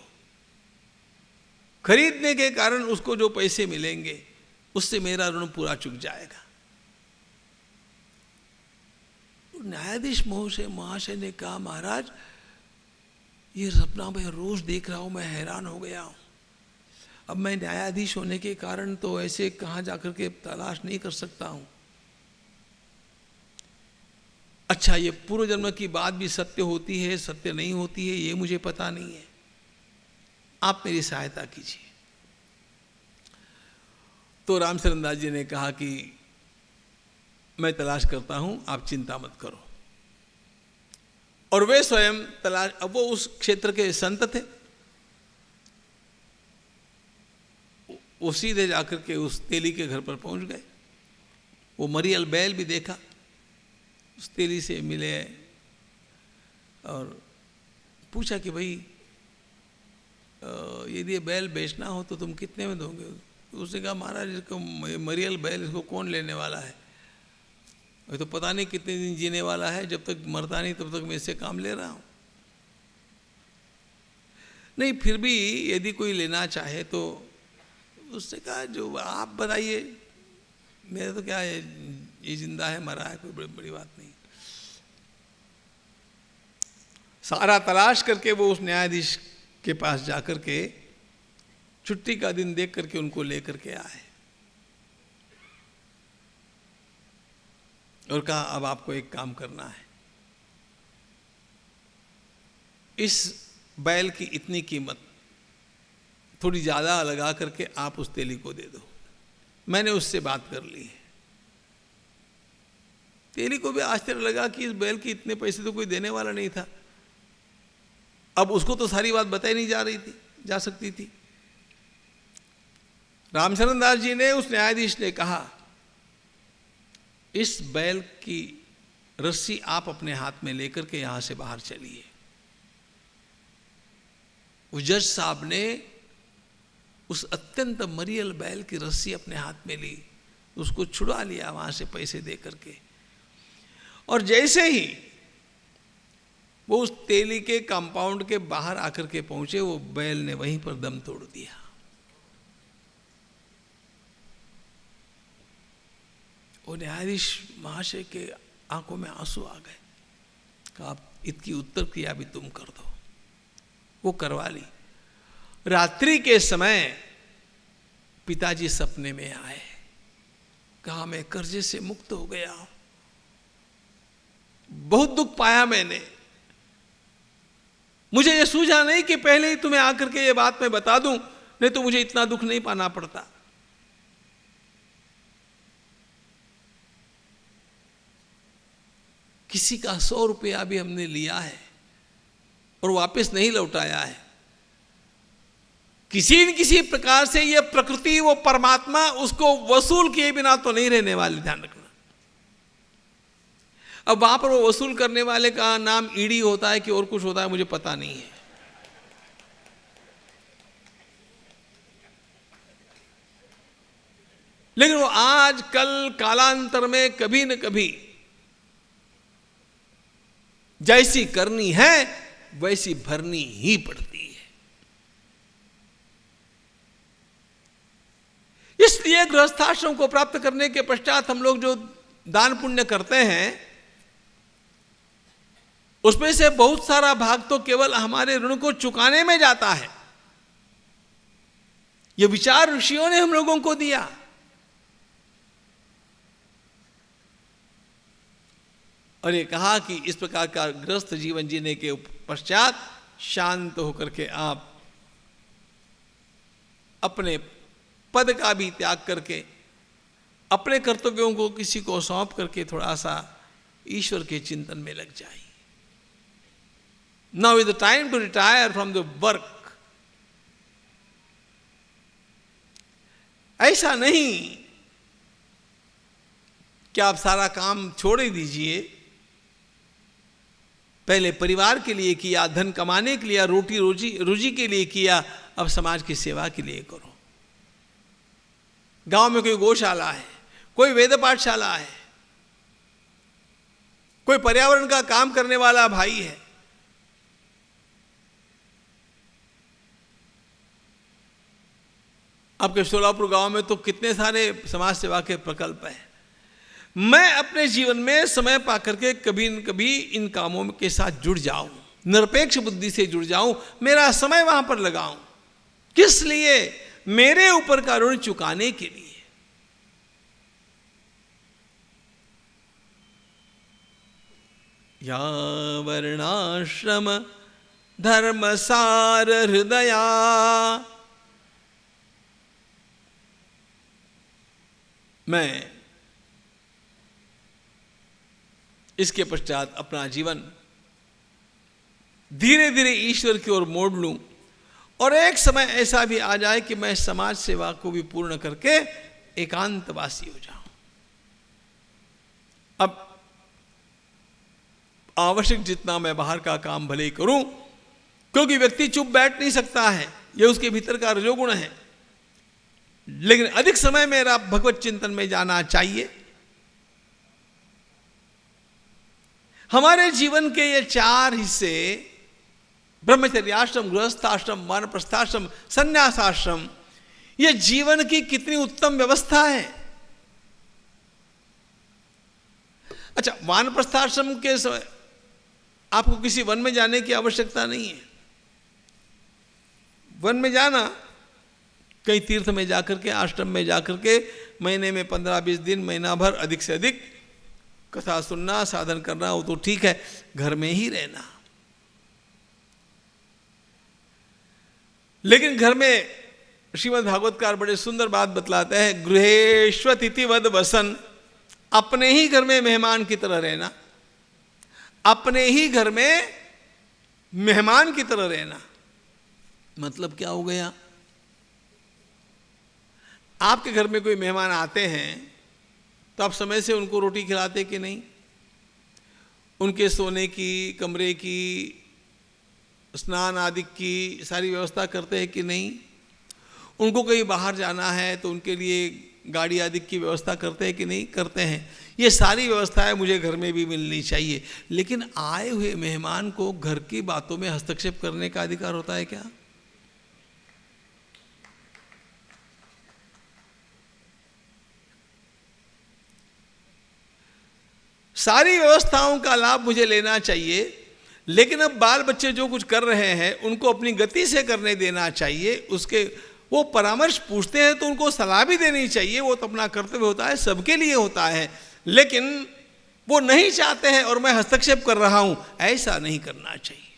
खरीदने के कारण उसको जो पैसे मिलेंगे उससे मेरा ऋण पूरा चुक जाएगा। न्यायाधीश महाशय ने कहा, महाराज ये सपना मैं रोज देख रहा हूं, मैं हैरान हो गया हूं। अब मैं न्यायाधीश होने के कारण तो ऐसे कहां जाकर के तलाश नहीं कर सकता हूं। अच्छा, ये पूर्व जन्म की बात भी सत्य होती है, सत्य नहीं होती है, ये मुझे पता नहीं है, आप मेरी सहायता कीजिए। तो रामचरण दास जी ने कहा कि मैं तलाश करता हूं, आप चिंता मत करो। और वे स्वयं तलाश, अब वो उस क्षेत्र के संत थे, वो सीधे जाकर के उस तेली के घर पर पहुंच गए। वो मरियल बैल भी देखा, उस तेली से मिले और पूछा कि भाई यदि ये बैल बेचना हो तो तुम कितने में दोगे? उसने कहा, महाराज इसको मरियल बैल इसको कौन लेने वाला है, ये तो पता नहीं कितने दिन जीने वाला है, जब तक मरता नहीं तब तक मैं इससे काम ले रहा हूं। नहीं, फिर भी यदि कोई लेना चाहे तो उसने कहा, जो आप बताइए, मेरा तो क्या है, ये जिंदा है मरा है, कोई बड़ी बात नहीं। सारा तलाश करके वो उस न्यायाधीश के पास जाकर के छुट्टी का दिन देख करके उनको लेकर के आए और कहा, अब आपको एक काम करना है, इस बैल की इतनी कीमत थोड़ी ज़्यादा लगा करके आप उस तेली को दे दो। मैंने उससे बात कर ली है। तेली को भी आश्चर्य लगा कि इस बैल की इतने पैसे तो कोई देने वाला नहीं था। अब उसको तो सारी बात बताई नहीं जा सकती थी। रामचरण दास जी ने, उस न्यायाधीश ने कहा, इस बैल की रस्सी आप अपने हाथ में लेकर के यहां से बाहर चलिए। उस जज साहब ने उस अत्यंत मरियल बैल की रस्सी अपने हाथ में ली, उसको छुड़ा लिया वहां से पैसे दे करके, और जैसे ही वो उस तेली के कंपाउंड के बाहर आकर के पहुंचे, वो बैल ने वहीं पर दम तोड़ दिया। वो न्यायाधीश महाशय के आंखों में आंसू आ गए। कहा, आप इसकी उत्तर क्रिया भी तुम कर दो। वो करवा ली। रात्रि के समय पिताजी सपने में आए। कहा, मैं कर्जे से मुक्त हो गया हूं, बहुत दुख पाया मैंने, मुझे ये सूझा नहीं कि पहले ही तुम्हें आकर के ये बात मैं बता दूं, नहीं तो मुझे इतना दुख नहीं पाना पड़ता। किसी का 100 रुपया भी हमने लिया है और वापस नहीं लौटाया है। किसी न किसी प्रकार से ये प्रकृति, वो परमात्मा उसको वसूल किए बिना तो नहीं रहने वाले, ध्यान रखना। अब वहां पर वो वसूल करने वाले का नाम ईडी होता है कि और कुछ होता है, मुझे पता नहीं है। लेकिन वो आज कल कालांतर में कभी न कभी जैसी करनी है वैसी भरनी ही पड़ती है। इसलिए गृहस्थाश्रम को प्राप्त करने के पश्चात हम लोग जो दान पुण्य करते हैं, उसमें से बहुत सारा भाग तो केवल हमारे ऋण को चुकाने में जाता है। यह विचार ऋषियों ने हम लोगों को दिया। और ये कहा कि इस प्रकार का गृहस्थ जीवन जीने के पश्चात शांत होकर के आप अपने पद का भी त्याग करके, अपने कर्तव्यों को किसी को सौंप करके थोड़ा सा ईश्वर के चिंतन में लग जाइए। Now is the time to retire from the work. ऐसा नहीं कि आप सारा काम छोड़ ही दीजिए। पहले परिवार के लिए किया, धन कमाने के लिए, रोटी रोजी के लिए किया, अब समाज की सेवा के लिए करो। गांव में कोई गौशाला है, कोई वेद पाठशाला है, कोई पर्यावरण का काम करने वाला भाई है, आपके सोलापुर गांव में तो कितने सारे समाज सेवा के प्रकल्प हैं। मैं अपने जीवन में समय पा करके कभी न कभी इन कामों के साथ जुड़ जाऊं, निरपेक्ष बुद्धि से जुड़ जाऊं, मेरा समय वहां पर लगाऊं। किस लिए? मेरे ऊपर का ऋण चुकाने के लिए। या वर्णाश्रम धर्मसार हृदया, मैं इसके पश्चात अपना जीवन धीरे धीरे ईश्वर की ओर मोड़ लूं और एक समय ऐसा भी आ जाए कि मैं समाज सेवा को भी पूर्ण करके एकांतवासी हो जाऊं। अब आवश्यक जितना मैं बाहर का काम भले ही करूं, क्योंकि व्यक्ति चुप बैठ नहीं सकता है, यह उसके भीतर का रजोगुण है, लेकिन अधिक समय मेरा भगवत चिंतन में जाना चाहिए। हमारे जीवन के ये चार हिस्से, ब्रह्मचर्याश्रम, गृहस्थाश्रम, वानप्रस्थाश्रम, संन्यासाश्रम, ये जीवन की कितनी उत्तम व्यवस्था है। अच्छा, वानप्रस्थाश्रम के समय आपको किसी वन में जाने की आवश्यकता नहीं है। वन में जाना, कहीं तीर्थ में जाकर के, आश्रम में जाकर के महीने में 15-20 दिन, महीना भर अधिक से अधिक कथा सुनना, साधन करना, वो तो ठीक है। घर में ही रहना, लेकिन घर में श्रीमद् भागवतकार बड़े सुंदर बात बतलाते हैं, गृहेष्वतिथि वद वसन, अपने ही घर में मेहमान की तरह रहना, अपने ही घर में मेहमान की तरह रहना। मतलब क्या हो गया? आपके घर में कोई मेहमान आते हैं तो आप समय से उनको रोटी खिलाते कि नहीं? उनके सोने की, कमरे की, स्नान आदि की सारी व्यवस्था करते हैं कि नहीं? उनको कहीं बाहर जाना है तो उनके लिए गाड़ी आदि की व्यवस्था करते हैं कि नहीं? करते हैं। ये सारी व्यवस्थाएं मुझे घर में भी मिलनी चाहिए, लेकिन आए हुए मेहमान को घर की बातों में हस्तक्षेप करने का अधिकार होता है क्या? सारी व्यवस्थाओं का लाभ मुझे लेना चाहिए, लेकिन अब बाल बच्चे जो कुछ कर रहे हैं उनको अपनी गति से करने देना चाहिए। उसके वो परामर्श पूछते हैं तो उनको सलाह भी देनी चाहिए, वो तो अपना कर्तव्य होता है, सबके लिए होता है। लेकिन वो नहीं चाहते हैं और मैं हस्तक्षेप कर रहा हूं, ऐसा नहीं करना चाहिए।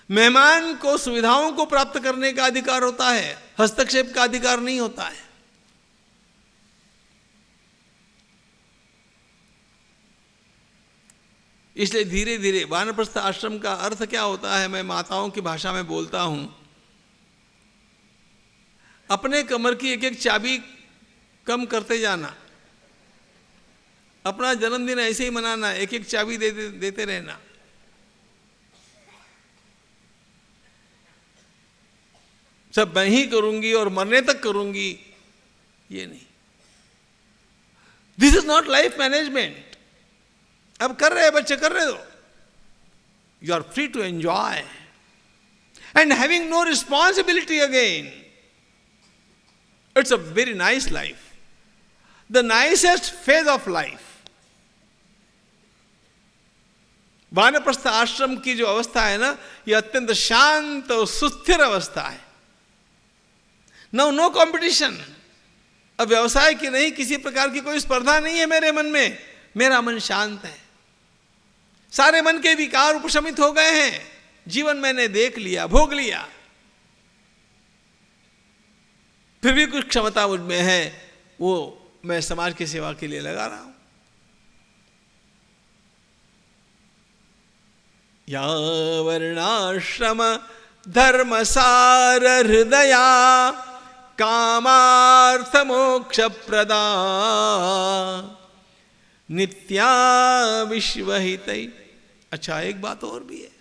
मेहमान को सुविधाओं को प्राप्त करने का अधिकार होता है, हस्तक्षेप का अधिकार नहीं होता है। इसलिए धीरे धीरे वानप्रस्थ आश्रम का अर्थ क्या होता है, मैं माताओं की भाषा में बोलता हूं, अपने कमर की एक एक चाबी कम करते जाना, अपना जन्मदिन ऐसे ही मनाना, एक एक चाबी देते रहना। सब मैं ही करूंगी और मरने तक करूंगी, ये नहीं। This is not life management. अब कर रहे बच्चे, कर रहे हो, you are free to enjoy and having no responsibility again. It's a very nice life, the nicest phase of life. वानप्रस्थ आश्रम की जो अवस्था है ना, यह अत्यंत शांत और सुस्थिर अवस्था है। No competition. अब व्यवसाय की नहीं, किसी प्रकार की कोई स्पर्धा नहीं है मेरे मन में, मेरा मन शांत है। सारे मन के विकार उपशमित हो गए हैं, जीवन मैंने देख लिया, भोग लिया, फिर भी कुछ क्षमता मुझ में है, वो मैं समाज की सेवा के लिए लगा रहा हूं। या वर्णाश्रम धर्मसार हृदया कामार्थ मोक्ष प्रदा नित्या विश्वहित। अच्छा, एक बात और भी है,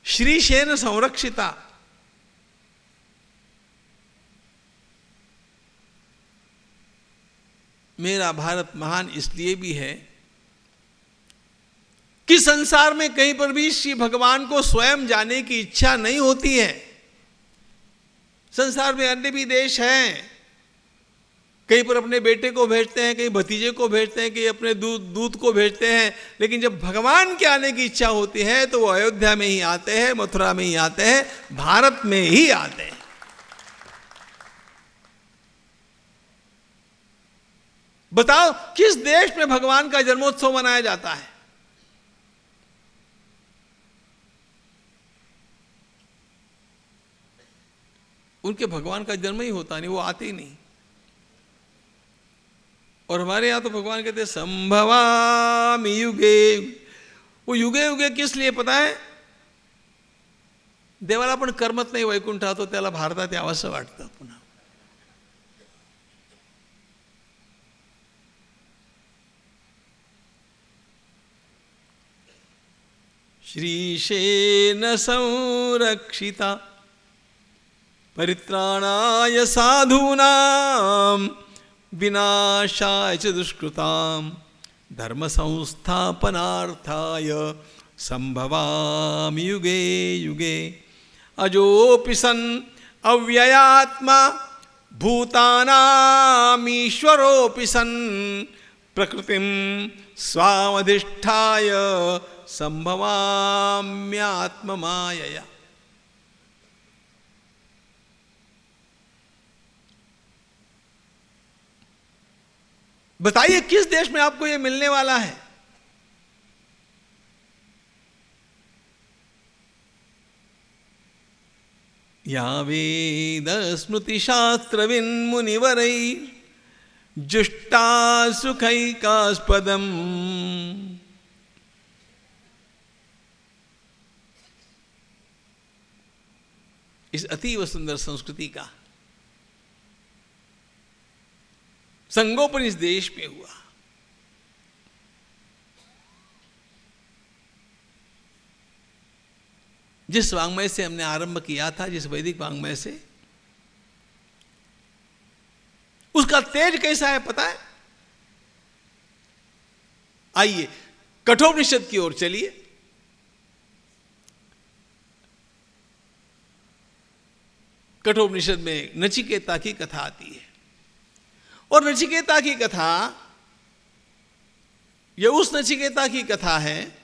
श्रीशेन संरक्षिता। मेरा भारत महान इसलिए भी है कि संसार में कहीं पर भी श्री भगवान को स्वयं जाने की इच्छा नहीं होती है। संसार में अन्य भी देश हैं, कहीं पर अपने बेटे को भेजते हैं, कहीं भतीजे को भेजते हैं, कहीं अपने दूत को भेजते हैं, लेकिन जब भगवान के आने की इच्छा होती है तो वो अयोध्या में ही आते हैं, मथुरा में ही आते हैं, भारत में ही आते हैं। बताओ किस देश में भगवान का जन्मोत्सव मनाया जाता है? उनके भगवान का जन्म ही होता नहीं, वो आते ही नहीं। और हमारे यहां तो भगवान कहते हैं संभवामि युगे। वो युगे युगे किस लिए पता है? देवाला पण करमत नाही वैकुंठात, तो त्याला भारतात यावंसं वाटतं पुन्हा। श्रीशेन संरक्षिता परित्राणाय साधूनां विनाशाय च दुष्कृतां धर्म संस्थापनार्थाय संभवामि युगे युगे। अजोऽपि सन् अव्ययात्मा भूतानामीश्वरोऽपि सन् प्रकृतिं स्वामधिष्ठाय संभवाम्यात्ममायया। बताइए किस देश में आपको यह मिलने वाला है? या वेद स्मृति शास्त्र विन्मुनिवरै जुष्टा सुखैकास्पदम्। इस अतीव सुंदर संस्कृति का संगोपन इस देश में हुआ। जिस वांग्मय से हमने आरंभ किया था, जिस वैदिक वांग्मय से, उसका तेज कैसा है पता है? आइए कठोपनिषद की ओर चलिए। कठोपनिषद में नचिकेता की कथा आती है, और नचिकेता की कथा यह उस नचिकेता की कथा है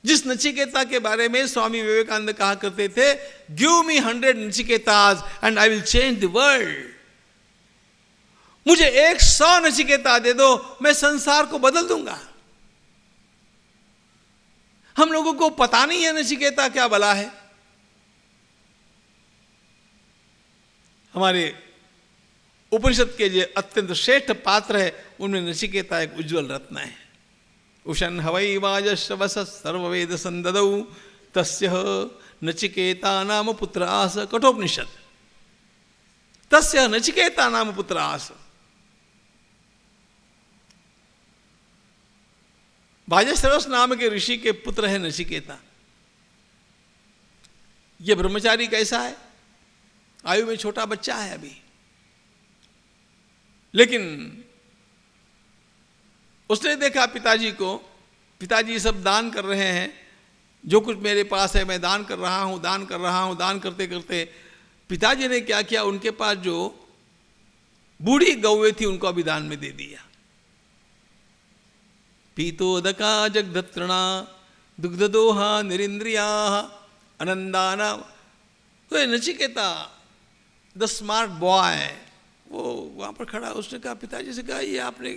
जिस नचिकेता के बारे में स्वामी विवेकानंद कहा करते थे, give me 100 Nachiketas and I will change the world. मुझे 100 नचिकेता दे दो, मैं संसार को बदल दूंगा। हम लोगों को पता नहीं है नचिकेता क्या भला है। हमारे उपनिषद के जो अत्यंत श्रेष्ठ पात्र है उनमें नचिकेता एक उज्ज्वल रत्न है। उशन हवै वाजश्रवस सर्ववेद संददौ तस्य नचिकेता नाम पुत्र आस। कठोपनिषद। तस्य नचिकेता नाम पुत्र आस। वाजश्रवस नाम के ऋषि के पुत्र है नचिकेता। ये ब्रह्मचारी कैसा है? आयु में छोटा बच्चा है अभी, लेकिन उसने देखा पिताजी को, पिताजी सब दान कर रहे हैं, जो कुछ मेरे पास है मैं दान कर रहा हूं, दान कर रहा हूं। दान करते करते पिताजी ने क्या किया, उनके पास जो बूढ़ी गौएं थी उनको अभी दान में दे दिया। पीतोदका जगदत्रणा दुग्धदोहा निरिंद्रिया अनंदाना। तो नचिकेता द स्मार्ट बॉय वो वहां पर खड़ा, उसने कहा पिताजी से कहा, ये आपने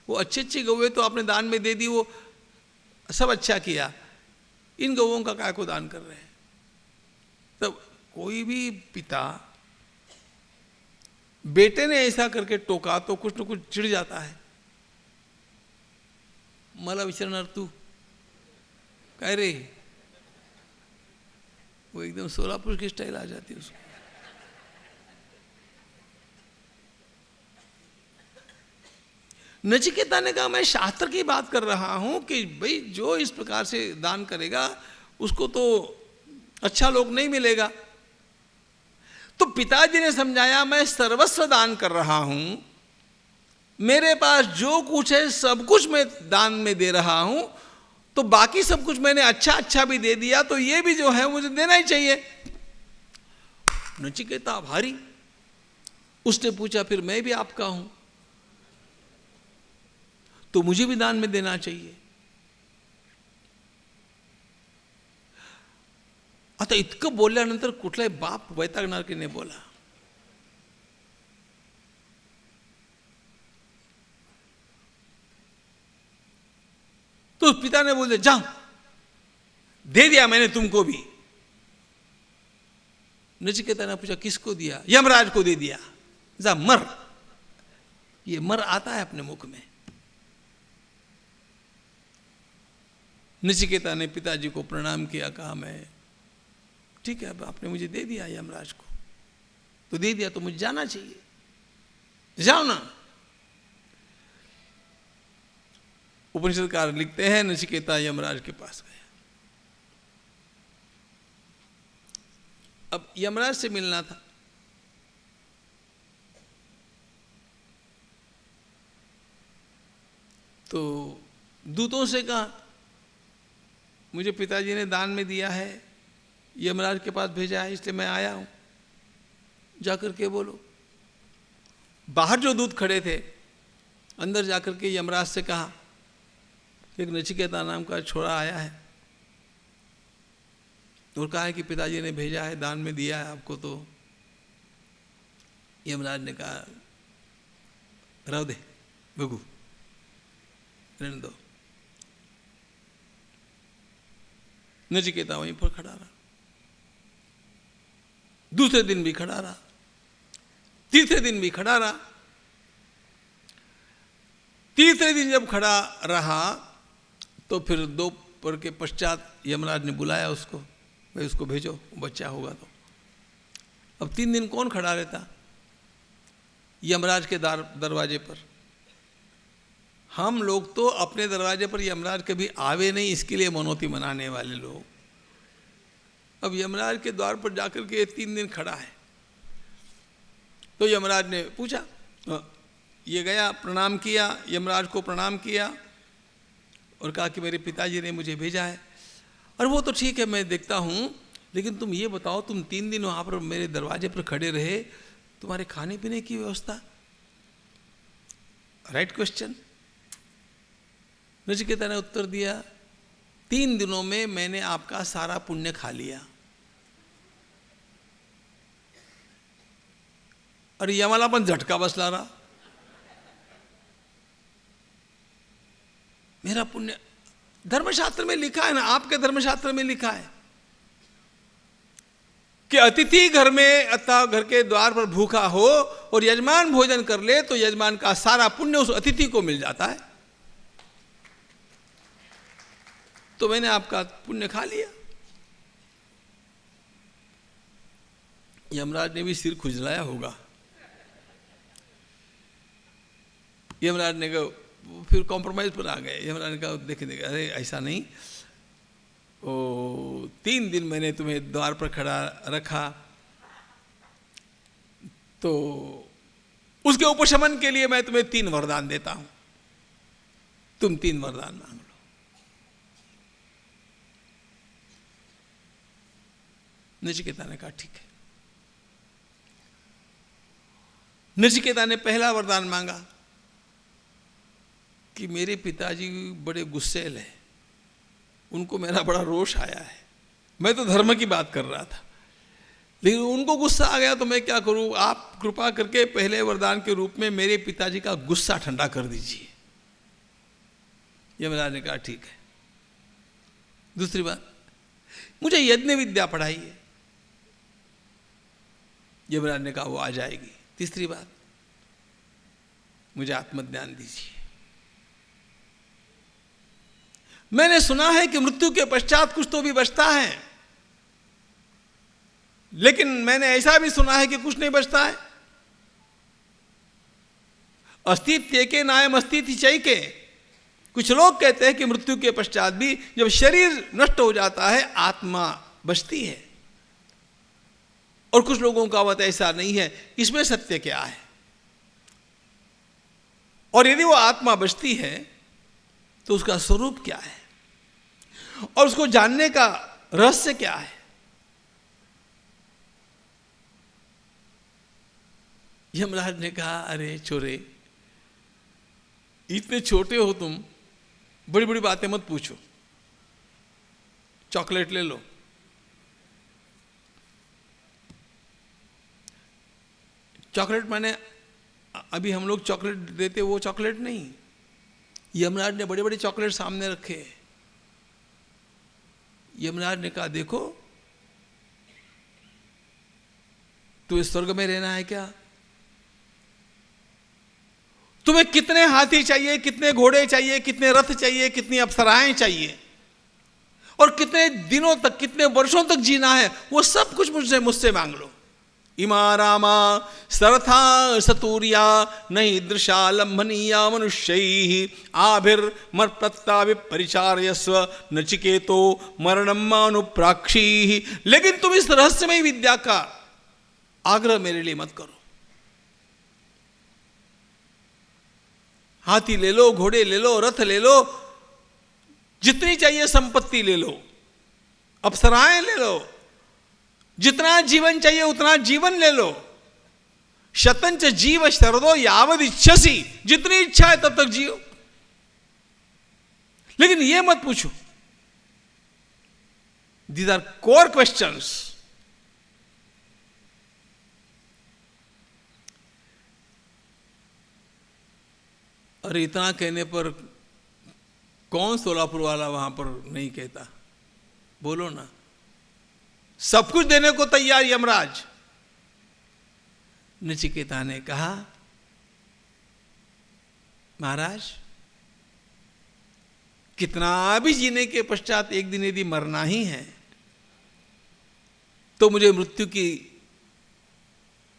वो अच्छी अच्छी गौएं तो आपने दान में दे दी, वो सब अच्छा किया, इन गौओं का काय को दान कर रहे हैं? तब कोई भी पिता बेटे ने ऐसा करके टोका तो कुछ न कुछ चिढ़ जाता है। मला विचारणार तू कह रे, वो एकदम सोलापुर की स्टाइल आ जाती है उसको। नचिकेता ने कहा मैं शास्त्र की बात कर रहा हूं कि भाई जो इस प्रकार से दान करेगा उसको तो अच्छा लोग नहीं मिलेगा। तो पिताजी ने समझाया मैं सर्वस्व दान कर रहा हूं, मेरे पास जो कुछ है सब कुछ मैं दान में दे रहा हूं, तो बाकी सब कुछ मैंने अच्छा अच्छा भी दे दिया, तो ये भी जो है मुझे देना ही चाहिए। नचिकेता भारी, उसने पूछा फिर मैं भी आपका हूं तो मुझे भी दान में देना चाहिए। आता इतकं बोलल्यानंतर कुठलाही बाप वैतागणार की नाही बोला। तो पिता ने बोले जाओ, दे दिया मैंने तुमको भी। नचिकेता ने पूछा किसको दिया? यमराज को दे दिया, जा मर। ये मर आता है अपने मुख में। नचिकेता ने पिताजी को प्रणाम किया, कहा मैं ठीक है, अब आपने मुझे दे दिया यमराज को, तो दे दिया तो मुझे जाना चाहिए, जाओ ना। उपनिषदकार लिखते हैं नचिकेता यमराज के पास गया। अब यमराज से मिलना था। तो दूतों से कहा मुझे पिताजी ने दान में दिया है, यमराज के पास भेजा है, इसलिए मैं आया हूं, जाकर के बोलो। बाहर जो दूत खड़े थे, अंदर जाकर के यमराज से कहा एक नचिकेता नाम का छोरा आया है और कहा है कि पिताजी ने भेजा है, दान में दिया है आपको। तो यमराज ने कहा रहो दे बगू, रहने दो। नचिकेता वहीं पर खड़ा रहा, दूसरे दिन भी खड़ा रहा, तीसरे दिन भी खड़ा रहा। तीसरे दिन जब खड़ा रहा तो फिर दोपहर के पश्चात यमराज ने बुलाया उसको, भाई उसको भेजो, बच्चा होगा तो। अब 3 दिन कौन खड़ा रहता यमराज के दरवाजे पर? हम लोग तो अपने दरवाजे पर यमराज कभी आवे नहीं, इसके लिए मनौती मनाने वाले लोग। अब यमराज के द्वार पर जाकर के 3 दिन खड़ा है। तो यमराज ने पूछा, ये गया, प्रणाम किया, यमराज को प्रणाम किया और कहा कि मेरे पिताजी ने मुझे भेजा है। और वो तो ठीक है, मैं देखता हूँ, लेकिन तुम ये बताओ, तुम 3 दिन वहाँ पर मेरे दरवाजे पर खड़े रहे, तुम्हारे खाने पीने की व्यवस्था? Right question. नचिकेता ने उत्तर दिया 3 दिनों में मैंने आपका सारा पुण्य खा लिया। और यमाला पण झटका बसला रहा, मेरा पुण्य। धर्मशास्त्र में लिखा है ना, आपके धर्मशास्त्र में लिखा है कि अतिथि घर में अथवा घर के द्वार पर भूखा हो और यजमान भोजन कर ले तो यजमान का सारा पुण्य उस अतिथि को मिल जाता है। तो मैंने आपका पुण्य खा लिया। यमराज ने भी सिर खुजलाया होगा। यमराज ने कहा, फिर कॉम्प्रोमाइज पर आ गए। यमराज ने कहा देखे अरे ऐसा नहीं, ओ 3 दिन मैंने तुम्हें द्वार पर खड़ा रखा, तो उसके उपशमन के लिए मैं तुम्हें 3 वरदान देता हूं, तुम 3 वरदान मांग लो। नचिकेता ने कहा ठीक है। नचिकेता ने पहला वरदान मांगा कि मेरे पिताजी बड़े गुस्सेल है, उनको मेरा बड़ा रोष आया है। मैं तो धर्म की बात कर रहा था, लेकिन उनको गुस्सा आ गया, तो मैं क्या करूं? आप कृपा करके पहले वरदान के रूप में मेरे पिताजी का गुस्सा ठंडा कर दीजिए। यमराज ने कहा ठीक है। दूसरी बात, मुझे यज्ञ विद्या पढ़ाइए। यमराज ने कहा वो आ जाएगी। तीसरी बात, मुझे आत्मज्ञान दीजिए। मैंने सुना है कि मृत्यु के पश्चात कुछ तो भी बचता है, लेकिन मैंने ऐसा भी सुना है कि कुछ नहीं बचता है। अस्तित्व के नायम अस्तित्व चैके। कुछ लोग कहते हैं कि मृत्यु के पश्चात भी जब शरीर नष्ट हो जाता है आत्मा बचती है, और कुछ लोगों का मत ऐसा नहीं है। इसमें सत्य क्या है? और यदि वो आत्मा बचती है तो उसका स्वरूप क्या है, और उसको जानने का रहस्य क्या है? यमराज ने कहा, अरे छोरे, इतने छोटे हो तुम, बड़ी बड़ी बातें मत पूछो, चॉकलेट ले लो। चॉकलेट माने अभी हम लोग चॉकलेट देते वो चॉकलेट नहीं। यमराज ने बड़े बड़े चॉकलेट सामने रखे। यमराज ने कहा, देखो तुम्हें स्वर्ग में रहना है क्या? तुम्हें कितने हाथी चाहिए, कितने घोड़े चाहिए, कितने रथ चाहिए, कितनी अप्सराएं चाहिए, और कितने दिनों तक, कितने वर्षों तक जीना है, वो सब कुछ मुझसे मांग लो। इमा रामा सरथा सतूर्या नहीं दृशा लंभनीया मनुष्यैः आभिर्मत्प्रत्ता विपरिचार्यस्व नचिकेतो मरणम मानुप्राक्षीः। लेकिन तुम इस रहस्यमय विद्या का आग्रह मेरे लिए मत करो। हाथी ले लो, घोड़े ले लो, रथ ले लो, जितनी चाहिए संपत्ति ले लो, अप्सराएं ले लो, जितना जीवन चाहिए उतना जीवन ले लो। शतंच जीव शरदो यावद इच्छसी, जितनी इच्छा है तब तक जियो, लेकिन ये मत पूछो। These are core questions. अरे इतना कहने पर कौन सोलापुर वाला वहां पर नहीं कहता? बोलो ना। सब कुछ देने को तैयार यमराज। नचिकेता ने कहा, महाराज कितना भी जीने के पश्चात एक दिन यदि मरना ही है तो मुझे मृत्यु की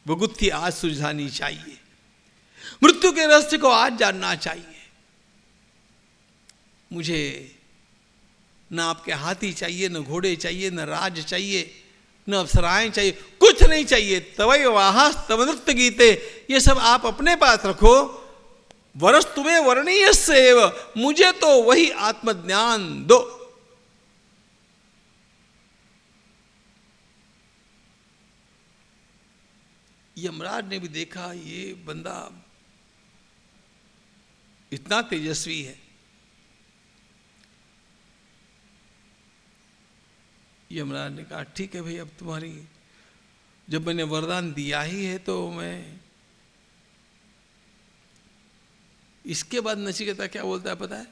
भुगुत्थी आज सुलझानी चाहिए, मृत्यु के रहस्य को आज जानना चाहिए। मुझे न आपके हाथी चाहिए, न घोड़े चाहिए, न राज चाहिए, न अप्सराएं चाहिए, कुछ नहीं चाहिए। तवै वाहास तव नृत्य गीते, ये सब आप अपने पास रखो। वरस तुम्हें वर्णीय सेव, मुझे तो वही आत्मज्ञान दो। यमराज ने भी देखा ये बंदा इतना तेजस्वी है। यमराज ने कहा, ठीक है भाई, अब तुम्हारी, जब मैंने वरदान दिया ही है तो मैं। इसके बाद नचिकेता क्या बोलता है पता है?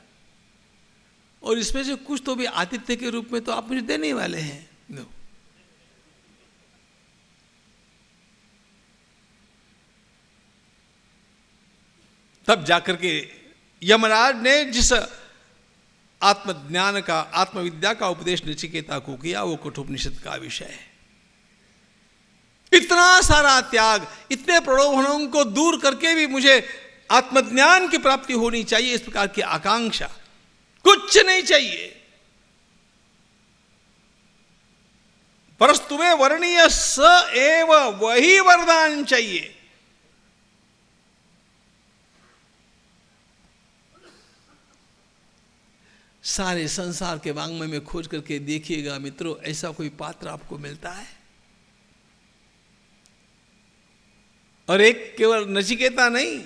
और इसमें से कुछ तो भी आतिथ्य के रूप में तो आप मुझे देने वाले हैं। नो, तब जाकर के यमराज ने जिस आत्मज्ञान का, आत्मविद्या का उपदेश नचिकेता को किया, वो कठोपनिषद का विषय है। इतना सारा त्याग, इतने प्रलोभनों को दूर करके भी मुझे आत्मज्ञान की प्राप्ति होनी चाहिए, इस प्रकार की आकांक्षा। कुछ नहीं चाहिए, परस तुम्हें वर्णीय स एव, वही वरदान चाहिए। सारे संसार के वांग्मय में खोज करके देखिएगा मित्रों, ऐसा कोई पात्र आपको मिलता है? और एक केवल नचिकेता नहीं,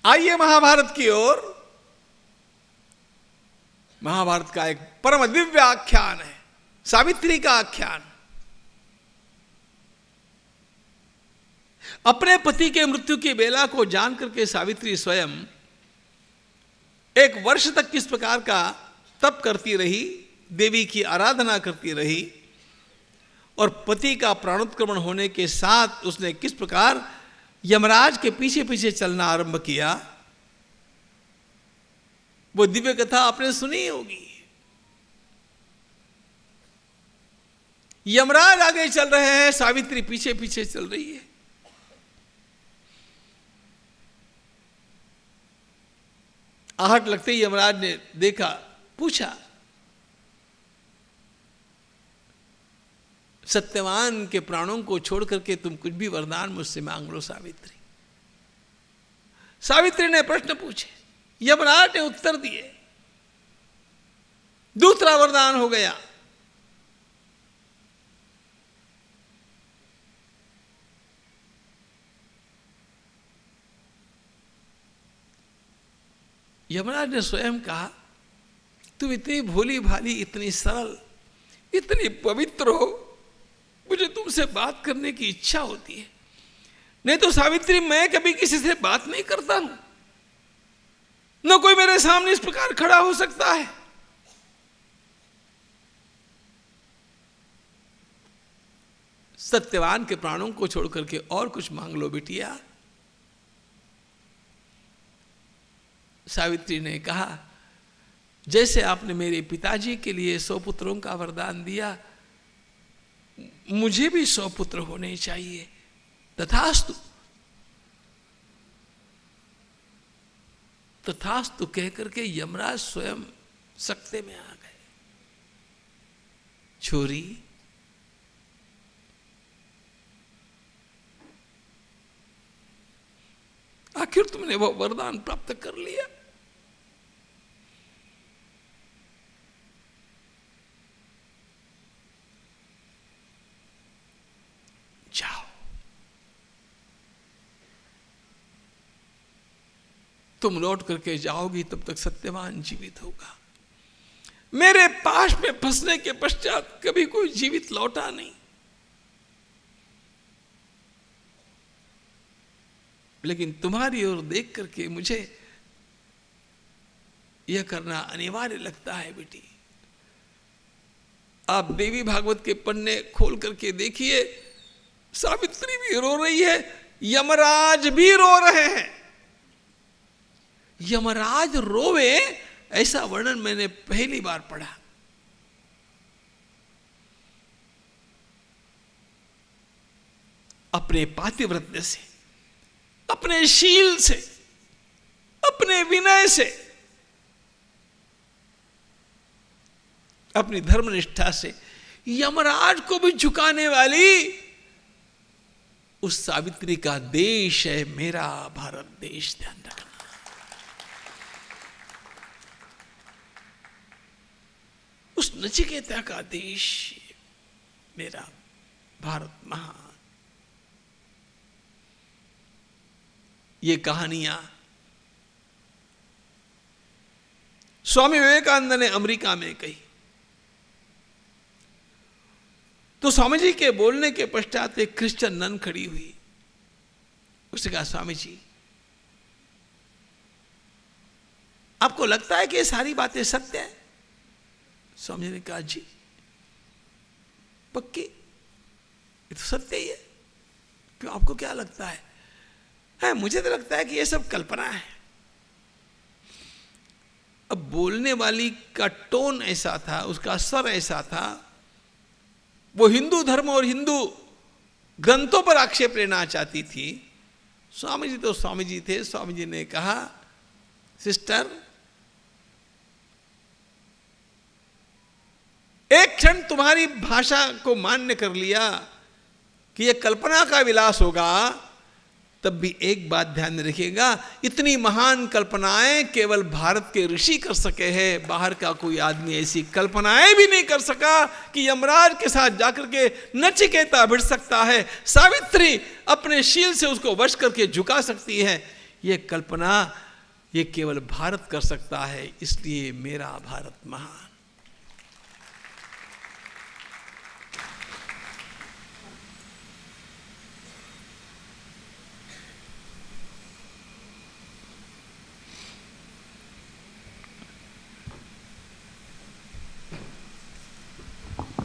आइए महाभारत की ओर। महाभारत का एक परम दिव्य आख्यान है, सावित्री का आख्यान। अपने पति के मृत्यु की बेला को जान करके सावित्री स्वयं 1 वर्ष तक किस प्रकार का तप करती रही, देवी की आराधना करती रही, और पति का प्राणोत्क्रमण होने के साथ उसने किस प्रकार यमराज के पीछे पीछे चलना आरंभ किया। वो दिव्य कथा आपने सुनी होगी। यमराज आगे चल रहे हैं, सावित्री पीछे पीछे चल रही है। आहट लगते ही यमराज ने देखा, पूछा, सत्यवान के प्राणों को छोड़ करके तुम कुछ भी वरदान मुझसे मांग लो सावित्री। सावित्री ने प्रश्न पूछे, यमराज ने उत्तर दिए, दूसरा वरदान हो गया। यमराज ने स्वयं कहा, तुम इतनी भोली भाली, इतनी सरल, इतनी पवित्र हो, मुझे तुमसे बात करने की इच्छा होती है। नहीं तो सावित्री, मैं कभी किसी से बात नहीं करता हूं, न कोई मेरे सामने इस प्रकार खड़ा हो सकता है। सत्यवान के प्राणों को छोड़ करके और कुछ मांग लो बिटिया। सावित्री ने कहा, जैसे आपने मेरे पिताजी के लिए 100 पुत्रों का वरदान दिया, मुझे भी 100 पुत्र होने चाहिए। तथास्तु। तथास्तु कह करके यमराज स्वयं सकते में आ गए। छोरी, आखिर तुमने वो वरदान प्राप्त कर लिया। जाओ, तुम लौट करके जाओगी तब तक सत्यवान जीवित होगा। मेरे पास में फंसने के पश्चात कभी कोई जीवित लौटा नहीं। लेकिन तुम्हारी ओर देख करके मुझे यह करना अनिवार्य लगता है बेटी। आप देवी भागवत के पन्ने खोल करके देखिए, सावित्री भी रो रही है, यमराज भी रो रहे हैं। यमराज रोवे ऐसा वर्णन मैंने पहली बार पढ़ा। अपने पातिव्रत्य से, अपने शील से, अपने विनय से, अपनी धर्मनिष्ठा से यमराज को भी झुकाने वाली उस सावित्री का देश है मेरा भारत देश। ध्यान रखना, उस नचिकेता का देश मेरा भारत महान। ये कहानियां स्वामी विवेकानंद ने अमेरिका में कही, तो स्वामी जी के बोलने के पश्चात एक क्रिश्चियन नन खड़ी हुई। उसने कहा, स्वामी जी, आपको लगता है कि ये सारी बातें सत्य है? स्वामी जी ने कहा, जी पक्की, ये तो सत्य ही है। क्यों, आपको क्या लगता है? मुझे तो लगता है कि ये सब कल्पना है। अब बोलने वाली का टोन ऐसा था, उसका स्वर ऐसा था, वो हिंदू धर्म और हिंदू ग्रंथों पर आक्षेप लेना चाहती थी। स्वामी जी तो स्वामी जी थे। स्वामी जी ने कहा, सिस्टर, एक क्षण तुम्हारी भाषा को मान्य कर लिया कि यह कल्पना का विलास होगा, तब भी एक बात ध्यान में रखिएगा, इतनी महान कल्पनाएं केवल भारत के ऋषि कर सके हैं। बाहर का कोई आदमी ऐसी कल्पनाएं भी नहीं कर सका कि यमराज के साथ जाकर के नचिकेता भिड़ सकता है, सावित्री अपने शील से उसको वश करके झुका सकती है। यह कल्पना ये केवल भारत कर सकता है। इसलिए मेरा भारत महान।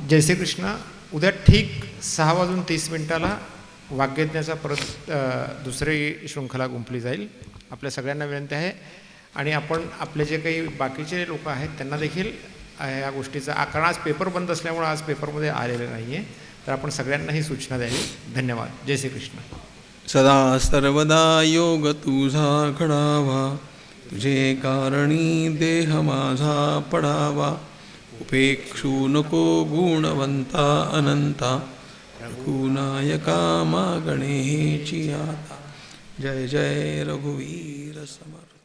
जय श्री कृष्ण. उद्या ठीक 6:30 वाग्यज्ञाचा परत दुसरी शृंखला गुंफली जाईल. आपल्या सगळ्यांना विनंती आहे, आणि आपण आपले जे काही बाकीचे लोक आहेत त्यांना देखील या गोष्टीचा कारण आज पेपर बंद असल्यामुळे आज पेपरमध्ये आलेले नाही आहे, तर आपण सगळ्यांना ही सूचना द्यावी. धन्यवाद. जय श्री कृष्ण. सदा सर्वदा योग तुझा घडावा, तुझे कारणी देह माझा पडावा. उपेक्षू नको गुणवंता अनंता, रघुनायका मागणे हेची आता. जय जय रघुवीर समर्थ.